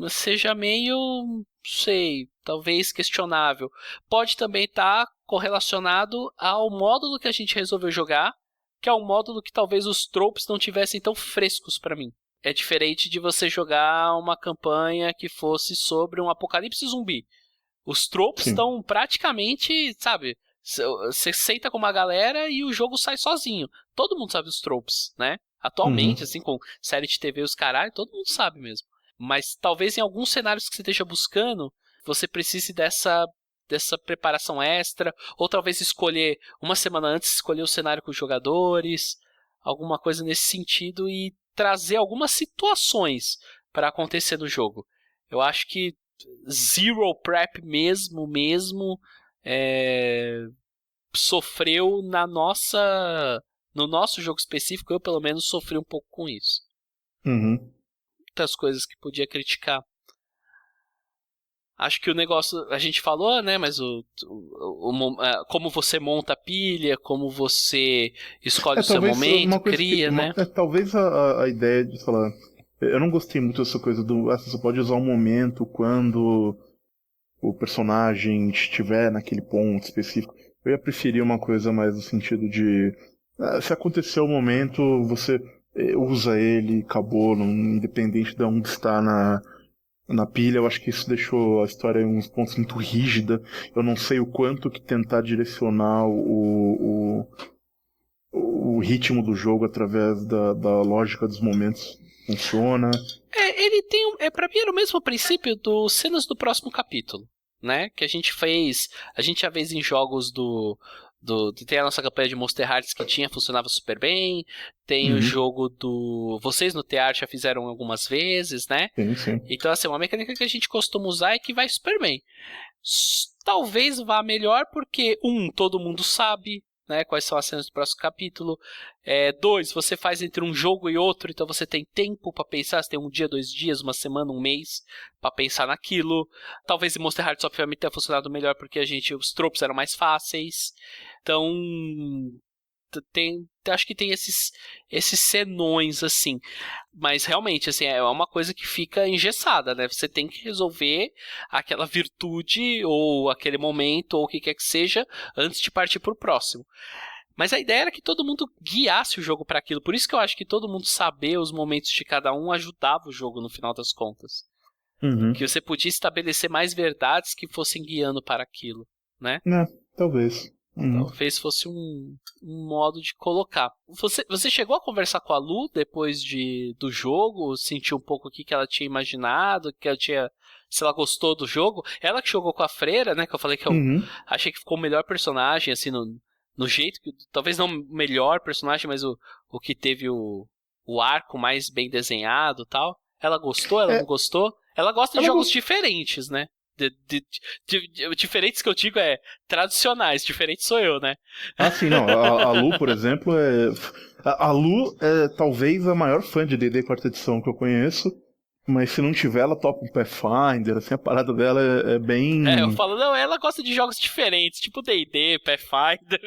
seja meio, não sei, talvez questionável. Pode também estar correlacionado ao módulo que a gente resolveu jogar, que é um módulo que talvez os tropes não tivessem tão frescos para mim. É diferente de você jogar uma campanha que fosse sobre um apocalipse zumbi. Os tropes estão praticamente, sabe... Você senta com uma galera e o jogo sai sozinho. Todo mundo sabe os tropes, né? Atualmente, assim, com série de TV e os caralho, todo mundo sabe mesmo. Mas talvez em alguns cenários que você esteja buscando, você precise dessa preparação extra, ou talvez escolher, uma semana antes, escolher o cenário com os jogadores, alguma coisa nesse sentido, e trazer algumas situações para acontecer no jogo. Eu acho que zero prep mesmo, sofreu no nosso jogo específico. Eu pelo menos sofri um pouco com isso. Muitas coisas que podia criticar. Acho que o negócio a gente falou, né? Mas como você monta a pilha, como você escolhe o seu momento, cria, né? Talvez a ideia de falar, eu não gostei muito dessa coisa do você só pode usar um momento quando o personagem estiver naquele ponto específico. Eu ia preferir uma coisa mais no sentido de... se acontecer o momento, você usa ele, acabou, independente de onde está na pilha. Eu acho que isso deixou a história em uns pontos muito rígida. Eu não sei o quanto que tentar direcionar o ritmo do jogo através da lógica dos momentos funciona. Ele tem pra mim era o mesmo princípio dos cenas do próximo capítulo, né? Que a gente já fez em jogos tem a nossa campanha de Monster Hearts que funcionava super bem. Tem o jogo vocês no TR já fizeram algumas vezes, né? Sim. Então, assim, uma mecânica que a gente costuma usar e que vai super bem. Talvez vá melhor porque, todo mundo sabe, né, quais são as cenas do próximo capítulo. 2, você faz entre um jogo e outro, então você tem tempo pra pensar. Você tem um dia, 2 dias, uma semana, um mês pra pensar naquilo. Talvez em Monster Hearts, obviamente, tenha funcionado melhor porque os tropos eram mais fáceis. Então, acho que tem esses senões, assim. Mas realmente, assim, é uma coisa que fica engessada, né? Você tem que resolver aquela virtude ou aquele momento ou o que quer que seja antes de partir pro próximo. Mas a ideia era que todo mundo guiasse o jogo para aquilo. Por isso que eu acho que todo mundo saber os momentos de cada um ajudava o jogo no final das contas. Que você podia estabelecer mais verdades que fossem guiando para aquilo, né? Talvez. Talvez fosse um modo de colocar. Você chegou a conversar com a Lu depois do jogo? Sentiu um pouco o que ela tinha imaginado? Se ela gostou do jogo? Ela que jogou com a freira, né? Que eu falei que eu achei que ficou o melhor personagem, assim, no jeito que... Talvez não o melhor personagem, mas o que teve o arco mais bem desenhado e tal. Ela gostou? Ela não gostou? Ela gosta de jogos diferentes, né? Diferentes que eu digo tradicionais, diferente sou eu, né? Sim, não. A Lu, por exemplo, a Lu é talvez a maior fã de D&D quarta edição que eu conheço. Mas se não tiver, ela topa um Pathfinder, assim, a parada dela é bem... Eu falo, não, ela gosta de jogos diferentes, tipo D&D, Pathfinder.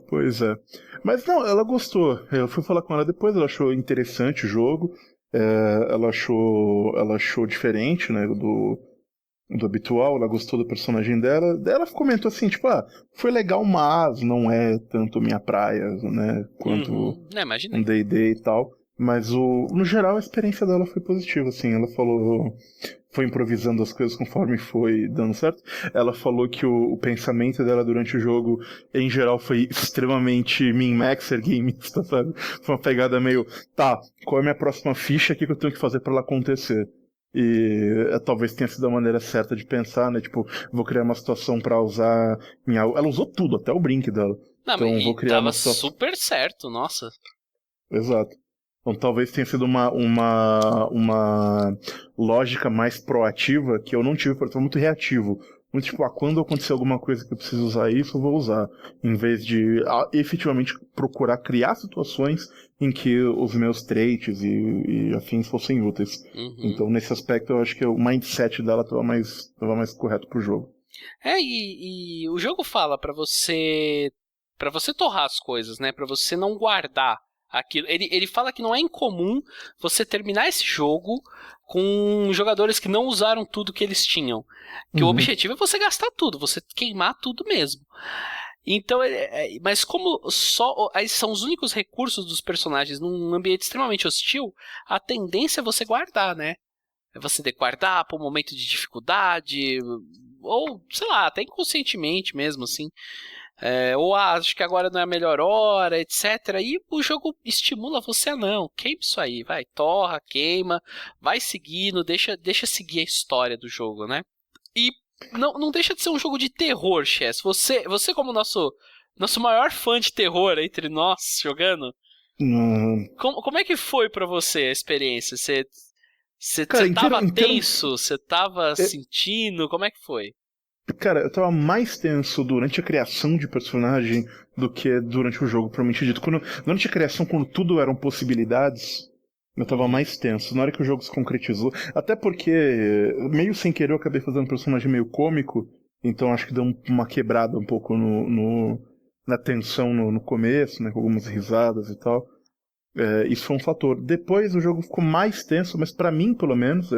Pois é. Mas não, ela gostou. Eu fui falar com ela depois, ela achou interessante o jogo. Ela achou diferente, né, do habitual, ela gostou do personagem dela. Ela comentou assim, tipo, foi legal, mas não é tanto minha praia, né, quanto um D&D e tal. Mas no geral a experiência dela foi positiva, assim. Ela falou, foi improvisando as coisas conforme foi dando certo. Ela falou que o pensamento dela durante o jogo, em geral, foi extremamente min-maxer gameista, sabe? Foi uma pegada meio, qual é a minha próxima ficha, o que eu tenho que fazer pra ela acontecer? E talvez tenha sido a maneira certa de pensar, né? Tipo, vou criar uma situação pra usar minha... Ela usou tudo, até o brink dela. Não, então mas vou criar tava uma situação... super certo, nossa. Exato. Então talvez tenha sido uma lógica mais proativa que eu não tive, porque foi muito reativo. Muito tipo, quando acontecer alguma coisa que eu preciso usar isso, eu vou usar. Em vez de efetivamente procurar criar situações em que os meus traits e afins fossem úteis. Então nesse aspecto eu acho que o mindset dela tava mais correto pro jogo. E o jogo fala pra você torrar as coisas, né? Pra você não guardar aquilo. Ele fala que não é incomum você terminar esse jogo com jogadores que não usaram tudo que eles tinham. Que o objetivo é você gastar tudo, você queimar tudo mesmo. Então, mas como esses são os únicos recursos dos personagens num ambiente extremamente hostil, a tendência é você guardar, né? É você guardar para um momento de dificuldade, ou, sei lá, até inconscientemente mesmo, assim. Ou acho que agora não é a melhor hora, etc. E o jogo estimula você a não. Queima isso aí, vai, torra, queima, vai seguindo, deixa seguir a história do jogo, né? E não deixa de ser um jogo de terror, Chess. Você como nosso maior fã de terror entre nós jogando, como é que foi pra você a experiência? Você tava tenso? Você tava sentindo? Como é que foi? Cara, eu tava mais tenso durante a criação de personagem do que durante o jogo, propriamente dito. Durante a criação, quando tudo eram possibilidades, eu tava mais tenso. Na hora que o jogo se concretizou, até porque, meio sem querer, eu acabei fazendo um personagem meio cômico, então acho que deu uma quebrada um pouco na tensão no começo, né, com algumas risadas e tal. Isso foi um fator. Depois o jogo ficou mais tenso, mas pra mim, pelo menos,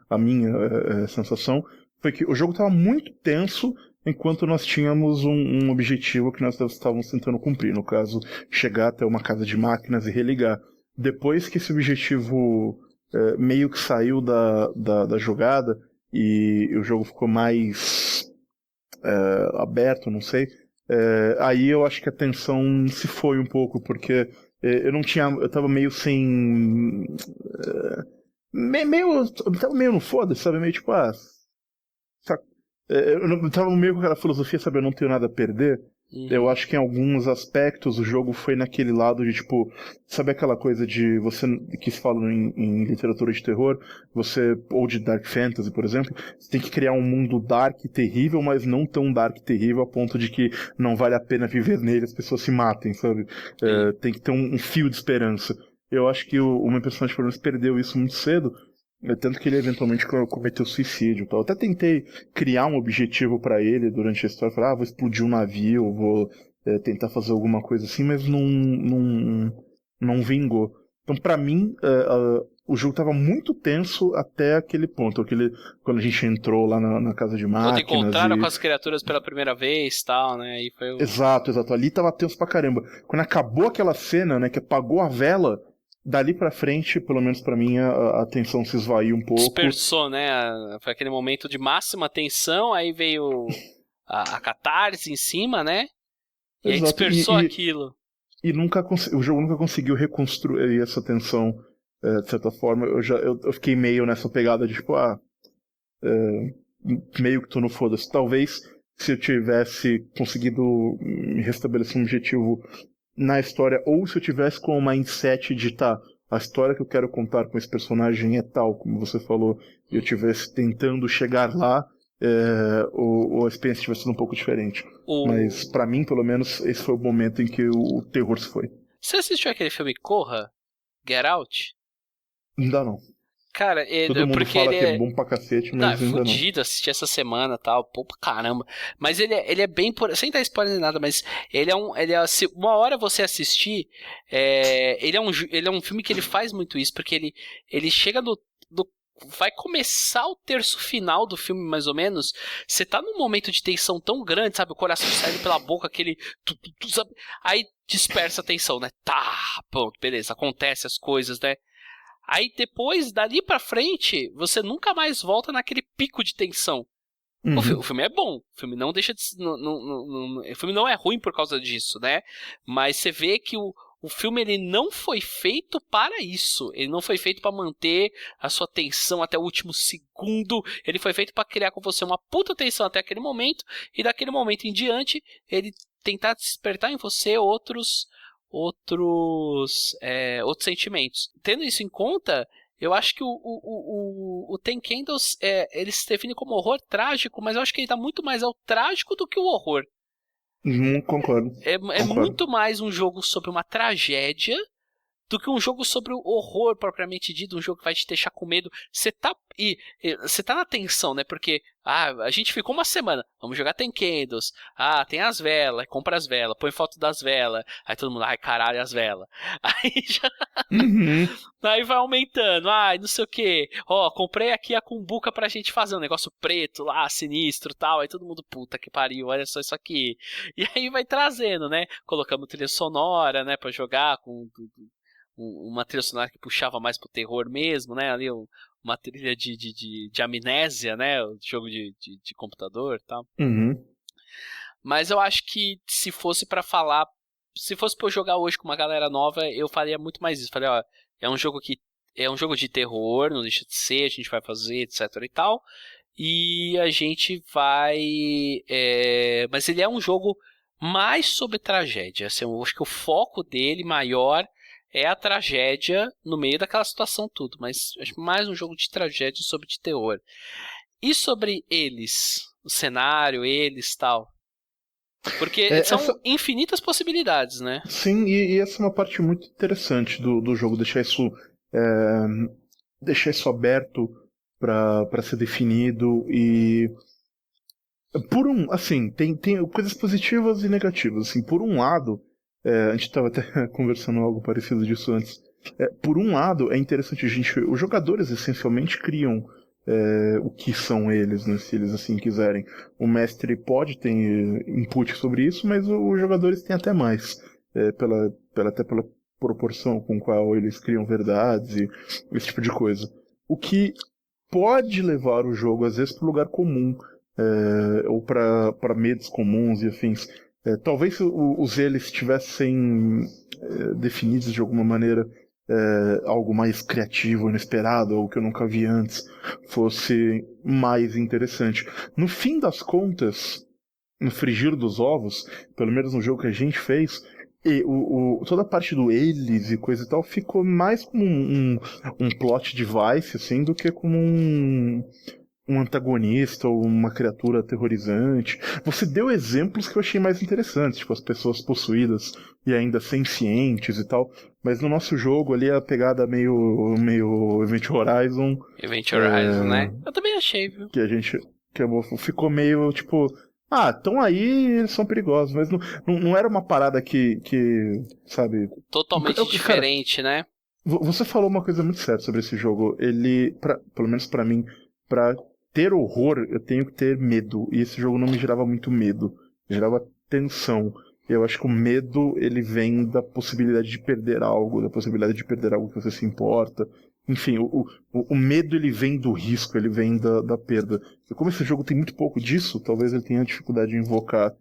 a minha sensação foi que o jogo estava muito tenso enquanto nós tínhamos um objetivo que nós estávamos tentando cumprir. No caso, chegar até uma casa de máquinas e religar. Depois que esse objetivo meio que saiu da jogada e o jogo ficou mais aberto, não sei, aí eu acho que a tensão se foi um pouco, porque eu tava meio sem... eu tava meio no foda-se, sabe? Meio tipo, eu tava meio com aquela filosofia, sabe? Eu não tenho nada a perder. Eu acho que em alguns aspectos o jogo foi naquele lado de, tipo, sabe aquela coisa de você, que se fala em literatura de terror, ou de Dark Fantasy, por exemplo, você tem que criar um mundo dark terrível, mas não tão dark terrível a ponto de que não vale a pena viver nele, as pessoas se matem, sabe? Tem que ter um fio de esperança. Eu acho que o meu personagem, pelo menos, perdeu isso muito cedo. Tanto que ele eventualmente cometeu suicídio e tal. Eu até tentei criar um objetivo pra ele durante a história. Falar, vou explodir um navio, vou tentar fazer alguma coisa assim, mas não vingou. Então, pra mim, o jogo tava muito tenso até aquele ponto. Quando a gente entrou lá na casa de máquinas. Quando encontraram com as criaturas pela primeira vez e tal, né? E foi Exato. Ali tava tenso pra caramba. Quando acabou aquela cena, né, que apagou a vela, dali pra frente, pelo menos pra mim, a tensão se esvaiu um pouco. Dispersou, né? Foi aquele momento de máxima tensão, aí veio a catarse em cima, né? E aí dispersou aquilo. E o jogo nunca conseguiu reconstruir essa tensão, de certa forma. Eu fiquei meio nessa pegada de, tipo, meio que tô no foda-se. Talvez, se eu tivesse conseguido restabelecer um objetivo na história, ou se eu tivesse com o mindset de a história que eu quero contar com esse personagem é tal, como você falou, e eu estivesse tentando chegar lá, ou a experiência tivesse sido um pouco diferente. Mas pra mim, pelo menos, esse foi o momento em que o terror se foi. Você assistiu aquele filme Corra? Get Out? Ainda não. Cara, Todo mundo porque fala ele que é bom pra cacete, Não, é mas ainda não. fudido, assisti essa semana e tal, pô, pra caramba. Mas ele é bem, sem dar spoiler nem nada, mas se uma hora você assistir, ele é um filme que ele faz muito isso, porque ele chega vai começar o terço final do filme, mais ou menos, você tá num momento de tensão tão grande, sabe, o coração saindo pela boca, aquele, sabe? Aí dispersa a tensão, né, tá, pronto, beleza, acontece as coisas, né. Aí depois, dali pra frente, você nunca mais volta naquele pico de tensão. O filme é bom, o filme não deixa de... o filme não é ruim por causa disso, né? Mas você vê que o filme ele não foi feito para isso. Ele não foi feito para manter a sua tensão até o último segundo. Ele foi feito para criar com você uma puta tensão até aquele momento. E daquele momento em diante, ele tentar despertar em você outros sentimentos. Tendo isso em conta, eu acho que o Ten Candles ele se define como horror trágico, mas eu acho que ele tá muito mais ao trágico do que o horror. Concordo. Concordo. Muito mais um jogo sobre uma tragédia do que um jogo sobre o horror propriamente dito, um jogo que vai te deixar com medo. Você tá na tensão, né? Porque a gente ficou uma semana, vamos jogar Ten Candles, tem as velas, compra as velas, põe foto das velas, aí todo mundo, ai caralho, as velas. Aí já... Aí vai aumentando, não sei o que, comprei aqui a cumbuca pra gente fazer um negócio preto lá, sinistro e tal, aí todo mundo, puta que pariu, olha só isso aqui. E aí vai trazendo, né? Colocamos trilha sonora, né, pra jogar com... uma trilha sonora que puxava mais pro terror mesmo, né? Ali uma trilha de amnésia, né? O jogo de computador e tal. Mas eu acho que se fosse pra eu jogar hoje com uma galera nova, eu faria muito mais isso. Falei, é um jogo de terror, não deixa de ser, a gente vai fazer, etc e tal. E a gente vai... mas ele é um jogo mais sobre tragédia. Assim, eu acho que o foco dele maior é a tragédia no meio daquela situação tudo, mas acho mais um jogo de tragédia sobre de terror. E sobre eles, o cenário, eles tal? Porque são infinitas possibilidades, né? Sim, e essa é uma parte muito interessante do jogo, deixar isso aberto para ser definido e... tem coisas positivas e negativas. Assim, por um lado, a gente estava até conversando algo parecido disso antes. Por um lado, é interessante os jogadores essencialmente criam o que são eles, né, se eles assim quiserem. O mestre pode ter input sobre isso, mas os jogadores têm até mais, até pela proporção com qual eles criam verdades e esse tipo de coisa. O que pode levar o jogo, às vezes, para um lugar comum, ou para medos comuns e afins. Talvez se os eles estivessem definidos de alguma maneira, algo mais criativo, inesperado, algo que eu nunca vi antes, fosse mais interessante. No fim das contas, no frigir dos ovos, pelo menos no jogo que a gente fez, toda a parte do eles e coisa e tal ficou mais como um plot device, assim, do que como um antagonista ou uma criatura aterrorizante. Você deu exemplos que eu achei mais interessantes, tipo as pessoas possuídas e ainda sencientes e tal, mas no nosso jogo ali a pegada meio Event Horizon. Event Horizon, né? Eu também achei, viu? Ficou meio tipo... estão aí, eles são perigosos, mas não era uma parada que sabe... Totalmente diferente, né? Você falou uma coisa muito séria sobre esse jogo. Ele, pelo menos pra mim, pra ter horror, eu tenho que ter medo. E esse jogo não me gerava muito medo. Gerava tensão. Eu acho que o medo, ele vem da possibilidade de perder algo, que você se importa. Enfim, o medo, ele vem do risco, ele vem da perda. E como esse jogo tem muito pouco disso, talvez ele tenha dificuldade de invocar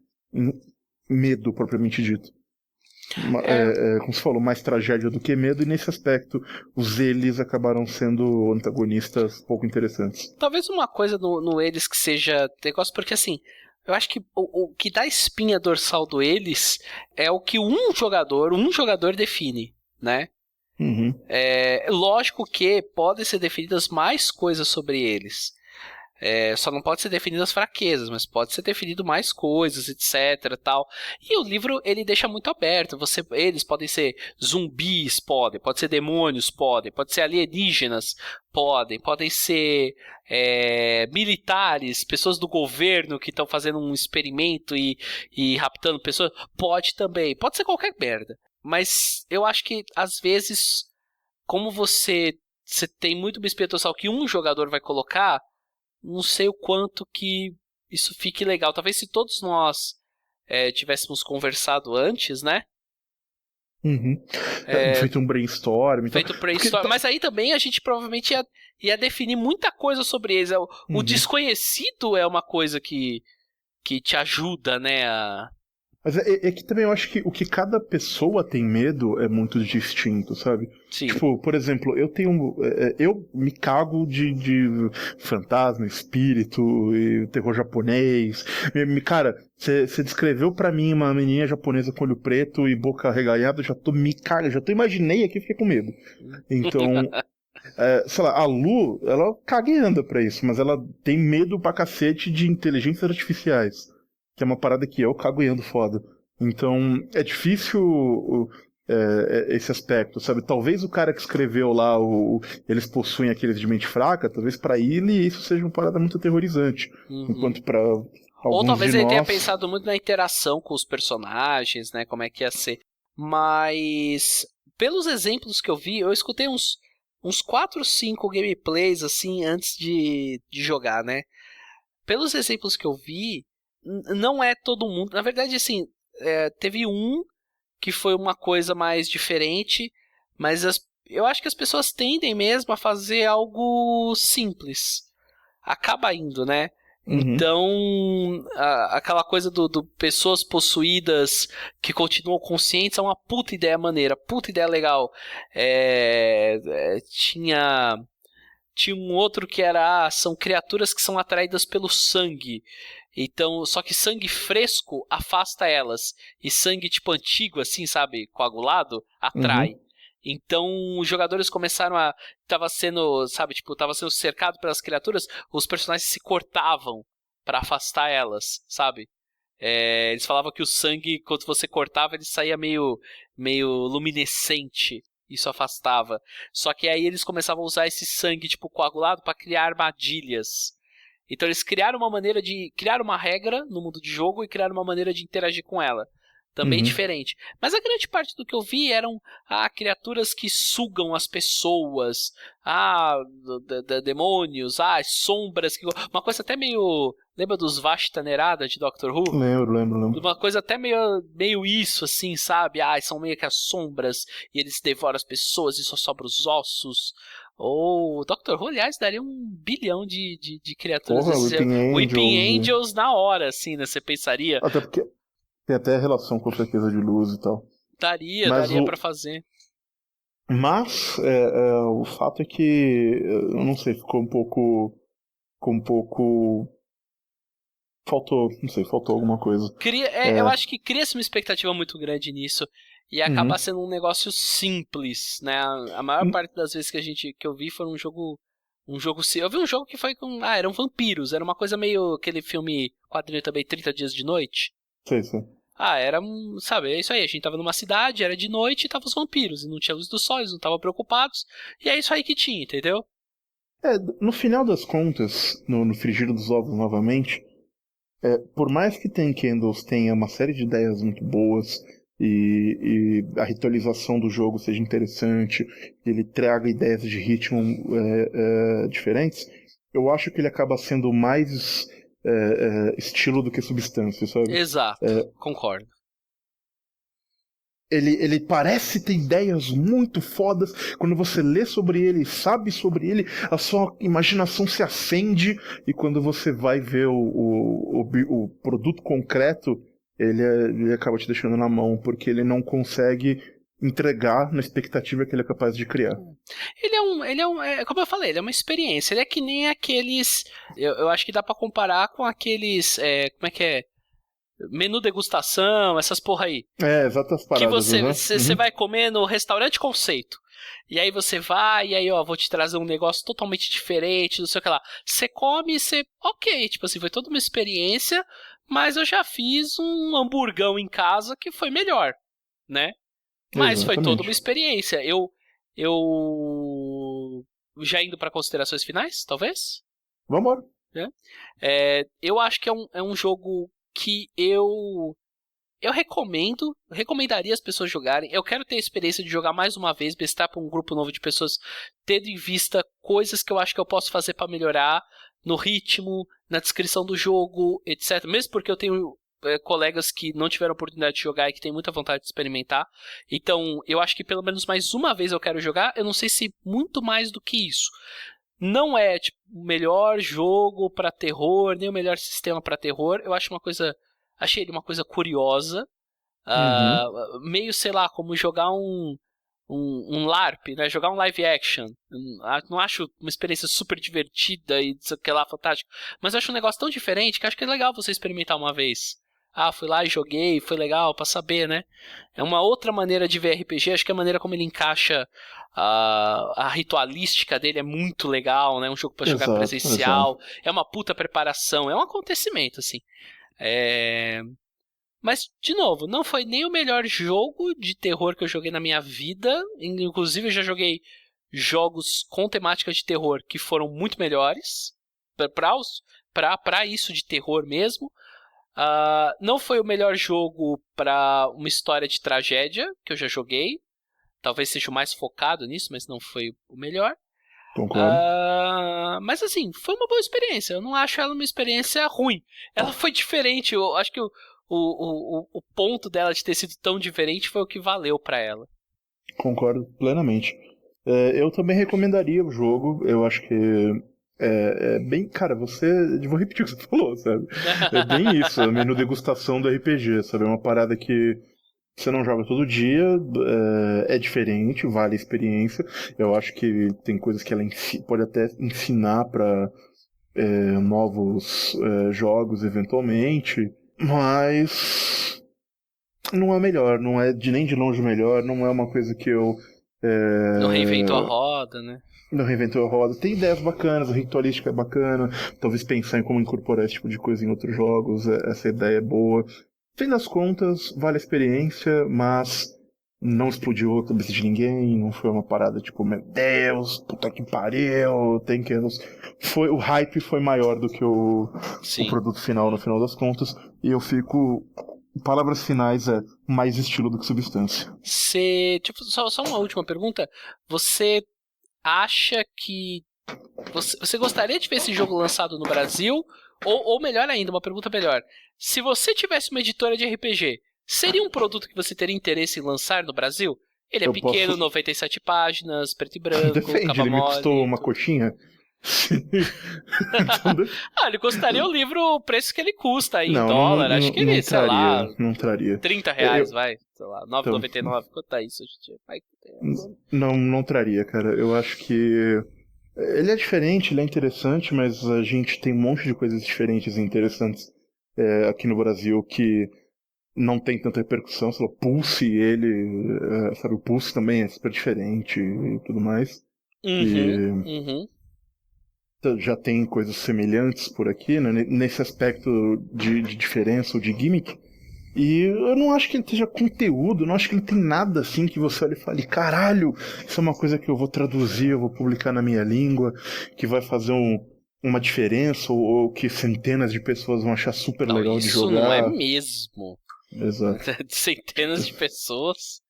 medo, propriamente dito. Como você falou, mais tragédia do que medo, e nesse aspecto os eles acabaram sendo antagonistas pouco interessantes. Talvez uma coisa no eles que seja negócio, porque assim, eu acho que o que dá espinha dorsal do eles é o que um jogador define, né? Lógico que podem ser definidas mais coisas sobre eles. Só não pode ser definido as fraquezas, mas pode ser definido mais coisas, etc, tal. E o livro, ele deixa muito aberto. Eles podem ser zumbis, pode ser demônios, pode ser alienígenas, podem ser militares, pessoas do governo que estão fazendo um experimento e raptando pessoas, pode também, pode ser qualquer merda. Mas eu acho que, às vezes, como você tem muito bispia dorsal que um jogador vai colocar, não sei o quanto que isso fique legal. Talvez se todos nós tivéssemos conversado antes, né? Uhum. Feito um brainstorm. Feito um brainstorm. Mas aí também a gente provavelmente ia definir muita coisa sobre eles. O desconhecido é uma coisa que te ajuda, né? Mas é que também eu acho que o que cada pessoa tem medo é muito distinto, sabe? Sim. Tipo, por exemplo, eu me cago de fantasma, espírito e terror japonês. Cara, você descreveu pra mim uma menina japonesa com olho preto e boca arregalhada, já imaginei aqui e fiquei com medo. Então, sei lá, a Lu, ela caga e anda pra isso, mas ela tem medo pra cacete de inteligências artificiais. Que é uma parada que eu cago e ando foda. Então, é difícil esse aspecto, sabe? Talvez o cara que escreveu lá Eles Possuem Aqueles de Mente Fraca, talvez pra ele isso seja uma parada muito aterrorizante. Enquanto pra alguns ou talvez ele tenha nós... pensado muito na interação com os personagens, né? Como é que ia ser. Mas, pelos exemplos que eu vi, eu escutei uns 4 ou 5 gameplays, assim, antes de jogar, né? Pelos exemplos que eu vi, não é todo mundo. Na verdade, assim, teve um que foi uma coisa mais diferente, mas eu acho que as pessoas tendem mesmo a fazer algo simples. Acaba indo, né? Então, aquela coisa do pessoas possuídas que continuam conscientes é uma puta ideia maneira, puta ideia legal. Tinha um outro que era, são criaturas que são atraídas pelo sangue. Então, só que sangue fresco afasta elas. E sangue tipo antigo, assim, sabe, coagulado, atrai. Então, os jogadores começaram tava sendo cercado pelas criaturas, os personagens se cortavam para afastar elas, sabe? Eles falavam que o sangue, quando você cortava, ele saía meio luminescente. Isso afastava. Só que aí eles começavam a usar esse sangue tipo coagulado para criar armadilhas. Então eles criaram uma maneira de criar uma regra no mundo de jogo e criar uma maneira de interagir com ela. Também diferente. Mas a grande parte do que eu vi eram criaturas que sugam as pessoas, demônios, sombras. Uma coisa até meio... Lembra dos Vashta Nerada de Doctor Who? Lembro. Uma coisa até meio isso, assim, sabe? São meio que as sombras e eles devoram as pessoas e só sobram os ossos. Ou Doctor Who, aliás, daria 1 bilhão de criaturas. Porra, Weeping Angels na hora, assim, né? Você pensaria. Até porque tem até relação com fraqueza de luz e tal. Daria pra fazer. Mas o fato é que, eu não sei, ficou um pouco... Faltou alguma coisa. Eu acho que cria-se uma expectativa muito grande nisso e acaba sendo um negócio simples, né? A maior parte das vezes que eu vi foi um jogo. Eu vi um jogo que foi com. Eram vampiros, era uma coisa meio aquele filme quadrinho também, 30 Dias de Noite. Sei. Era sabe, é isso aí, a gente tava numa cidade, era de noite e tava os vampiros, e não tinha luz do sol, eles não estavam preocupados, e é isso aí que tinha, entendeu? No final das contas, no frigir dos ovos novamente, por mais que Ten Candles tenha uma série de ideias muito boas e a ritualização do jogo seja interessante, ele traga ideias de ritmo diferentes, eu acho que ele acaba sendo mais estilo do que substância, sabe? Exato, concordo. Ele parece ter ideias muito fodas. Quando você lê sobre ele, sabe sobre ele, a sua imaginação se acende. E quando você vai ver o produto concreto, ele acaba te deixando na mão, porque ele não consegue entregar na expectativa que ele é capaz de criar. Ele é como eu falei, ele é uma experiência. Ele é que nem aqueles... Eu acho que dá pra comparar com aqueles... como é que é? Menu degustação, essas porra aí. Exatas paradas. Que você vai comer no restaurante conceito. E aí você vai, e aí, ó, vou te trazer um negócio totalmente diferente, não sei o que lá. Você come e você, ok, tipo assim, foi toda uma experiência, mas eu já fiz um hamburgão em casa que foi melhor, né? Mas foi toda uma experiência. Eu já indo para considerações finais, talvez? Vambora. Eu acho que é um jogo que eu recomendaria as pessoas jogarem. Eu quero ter a experiência de jogar mais uma vez, bestar para um grupo novo de pessoas, tendo em vista coisas que eu acho que eu posso fazer para melhorar no ritmo, na descrição do jogo, etc. Mesmo porque eu tenho colegas que não tiveram oportunidade de jogar e que têm muita vontade de experimentar. Então, eu acho que pelo menos mais uma vez eu quero jogar. Eu não sei se muito mais do que isso. Não é tipo, o melhor jogo para terror, nem o melhor sistema para terror. Eu acho achei ele uma coisa curiosa. Meio, sei lá, como jogar um LARP, né? Jogar um live action. Não acho uma experiência super divertida e sei lá, fantástico. Mas eu acho um negócio tão diferente que acho que é legal você experimentar uma vez. Fui lá e joguei, foi legal pra saber, né? É uma outra maneira de ver RPG, acho que a maneira como ele encaixa a ritualística dele é muito legal, né? Um jogo pra jogar presencial, é uma puta preparação, é um acontecimento, assim. Mas, de novo, não foi nem o melhor jogo de terror que eu joguei na minha vida, inclusive eu já joguei jogos com temática de terror que foram muito melhores, pra isso de terror mesmo. Não foi o melhor jogo para uma história de tragédia que eu já joguei. Talvez seja o mais focado nisso, mas não foi o melhor. Concordo. Mas assim, foi uma boa experiência. Eu não acho ela uma experiência ruim. Ela foi diferente. Eu acho que o ponto dela de ter sido tão diferente foi o que valeu para ela. Concordo plenamente. Eu também recomendaria o jogo. Eu acho que é bem... Cara, vou repetir o que você falou, sabe? É bem isso, a menu degustação do RPG, sabe? É uma parada que você não joga todo dia, é diferente, vale a experiência. Eu acho que tem coisas que ela pode até ensinar para novos jogos, eventualmente, mas não é o melhor, não é nem de longe o melhor, não é uma coisa que eu... Não reinventou a roda, né? Não reinventou a roda. Tem ideias bacanas, a ritualística é bacana. Talvez pensar em como incorporar esse tipo de coisa em outros jogos. Essa ideia é boa. No fim das contas, vale a experiência, mas não explodiu a cabeça de ninguém. Não foi uma parada tipo, meu Deus, puta que pariu, tem que... O hype foi maior do que o produto final, no final das contas. E eu fico... Palavras finais mais estilo do que substância. Só uma última pergunta. Você acha que você gostaria de ver esse jogo lançado no Brasil? Ou melhor ainda, uma pergunta melhor. Se você tivesse uma editora de RPG, seria um produto que você teria interesse em lançar no Brasil? Ele é pequeno, 97 páginas, preto e branco, Depende, ele me custou uma coxinha. Ele custaria o livro o preço que ele custa aí, em dólar. Acho que ele, sei lá, não traria. R$30, vai, sei lá, R$9,99. Quanto tá isso hoje em dia? Não traria, cara. Eu acho que ele é diferente, ele é interessante, mas a gente tem um monte de coisas diferentes e interessantes aqui no Brasil que não tem tanta repercussão. Sei lá, o Pulse, sabe, o Pulse também é super diferente e tudo mais. Já tem coisas semelhantes por aqui, né, nesse aspecto de diferença ou de gimmick. E eu não acho que ele esteja conteúdo, não acho que ele tem nada assim que você olhe e fale, caralho, isso é uma coisa que eu vou traduzir, eu vou publicar na minha língua, que vai fazer uma diferença, ou que centenas de pessoas vão achar super legal de jogar. Isso não é mesmo. Exato. Centenas de pessoas.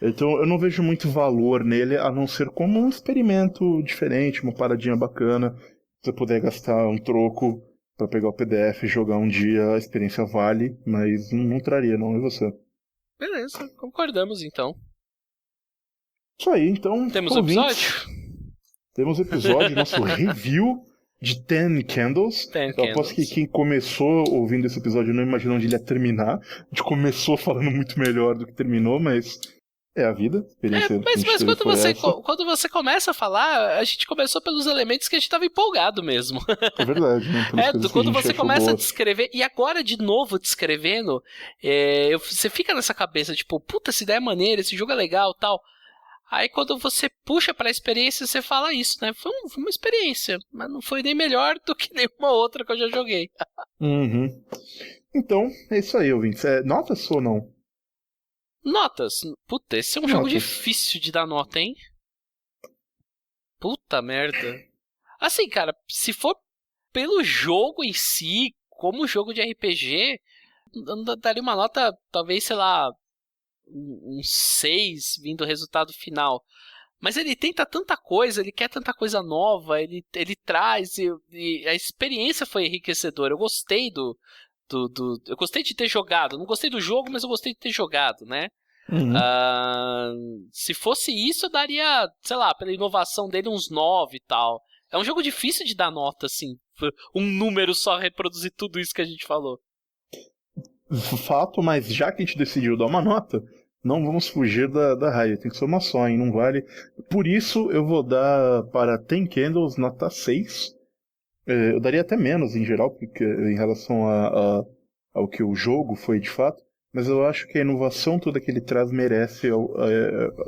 Então eu não vejo muito valor nele, a não ser como um experimento diferente, uma paradinha bacana. Se você puder gastar um troco pra pegar o PDF e jogar um dia, a experiência vale, mas não traria, não, e você? Beleza, concordamos então. Isso aí, então... Temos episódio? Temos episódio, nosso review de Ten Candles. Eu aposto que quem começou ouvindo esse episódio não imaginou onde ele ia terminar. A gente começou falando muito melhor do que terminou, mas... É a vida, experiência. Mas quando você começa a falar, a gente começou pelos elementos que a gente estava empolgado mesmo. É verdade, né? Quando você começa a descrever, e agora de novo descrevendo, você fica nessa cabeça, tipo, puta, essa ideia é maneira, esse jogo é legal tal. Aí quando você puxa pra experiência, você fala isso, né? Foi uma experiência, mas não foi nem melhor do que nenhuma outra que eu já joguei. Uhum. Então, é isso aí, ouvintes. Notas ou não? Notas. Puta, esse é um jogo Notas. difícil de dar nota, hein? Puta merda. Assim, cara, se for pelo jogo em si, como jogo de RPG, eu daria uma nota, talvez, sei lá, um 6, vindo o resultado final. Mas ele tenta tanta coisa, ele quer tanta coisa nova, ele traz, e a experiência foi enriquecedora. Eu gostei eu gostei de ter jogado. Não gostei do jogo, mas eu gostei de ter jogado, né? Uhum. Se fosse isso, eu daria, sei lá, pela inovação dele, uns 9 e tal. É um jogo difícil de dar nota, assim. Um número só reproduzir tudo isso que a gente falou. Fato, mas já que a gente decidiu dar uma nota, não vamos fugir da raia. Tem que ser uma só, hein? Não vale. Por isso, eu vou dar para Ten Candles nota 6. Eu daria até menos em geral, porque, em relação ao que o jogo foi de fato. Mas eu acho que a inovação toda que ele traz merece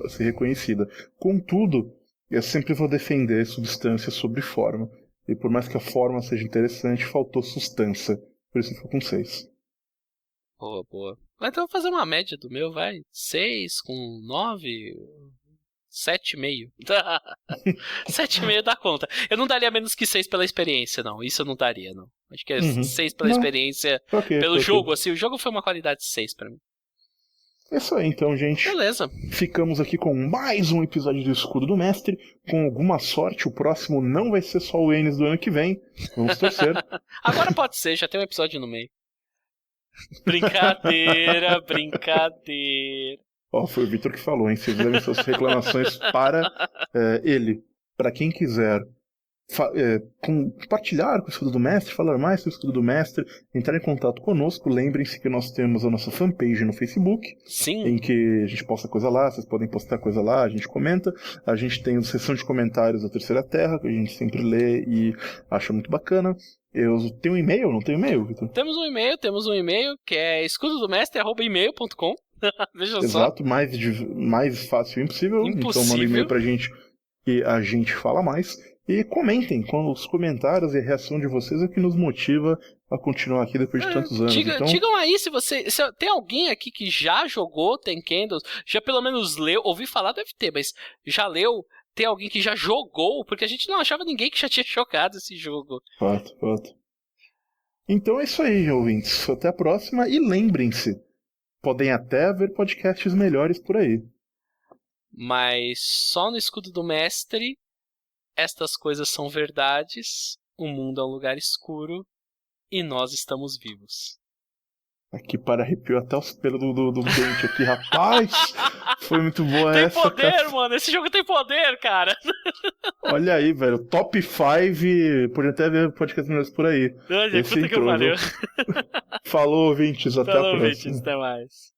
ser reconhecida. Contudo, eu sempre vou defender substância sobre forma. E por mais que a forma seja interessante, faltou substância. Por isso ficou com 6. Boa, boa. Mas então eu vou fazer uma média do meu, vai. 6 com 9... 7,5. 7,5 dá conta. Eu não daria menos que 6 pela experiência, não. Isso eu não daria, não. Acho que é 6 pela experiência. Pelo jogo, assim. O jogo foi uma qualidade 6 pra mim. É isso aí, então, gente. Beleza. Ficamos aqui com mais um episódio do Escudo do Mestre. Com alguma sorte, o próximo não vai ser só o Enes do ano que vem. Vamos torcer. Agora pode ser, já tem um episódio no meio. Brincadeira, brincadeira. Foi o Victor que falou, hein? Vocês levem suas reclamações para ele. Para quem quiser compartilhar com o Escudo do Mestre, falar mais sobre o Escudo do Mestre, entrar em contato conosco. Lembrem-se que nós temos a nossa fanpage no Facebook. Sim. Em que a gente posta coisa lá, vocês podem postar coisa lá, a gente comenta. A gente tem a seção de comentários da Terceira Terra, que a gente sempre lê e acha muito bacana. Eu tenho um e-mail? Não tenho e-mail, Victor? Temos um e-mail que é escudodomestre@email.com. Veja Exato, mais fácil impossível. Então manda um e-mail pra gente que a gente fala mais. E comentem, com os comentários e a reação de vocês é o que nos motiva a continuar aqui depois de tantos anos. Digam aí se tem alguém aqui que já jogou Ten Candles, já pelo menos leu, ouvi falar, deve ter, mas já leu, tem alguém que já jogou, porque a gente não achava ninguém que já tinha jogado esse jogo. Fato. Então é isso aí, ouvintes. Até a próxima e lembrem-se, podem até haver podcasts melhores por aí. Mas só no Escudo do Mestre, estas coisas são verdades, o mundo é um lugar escuro e nós estamos vivos. Aqui arrepiou até os pelos do dente aqui, rapaz! Foi muito boa tem essa. Tem poder, mano! Esse jogo tem poder, cara! Olha aí, velho. Top 5, podia até ver podcast melhores por aí. Esse puta que pariu. Falou, ouvintes. Até a próxima. Falou, ouvintes. Até mais.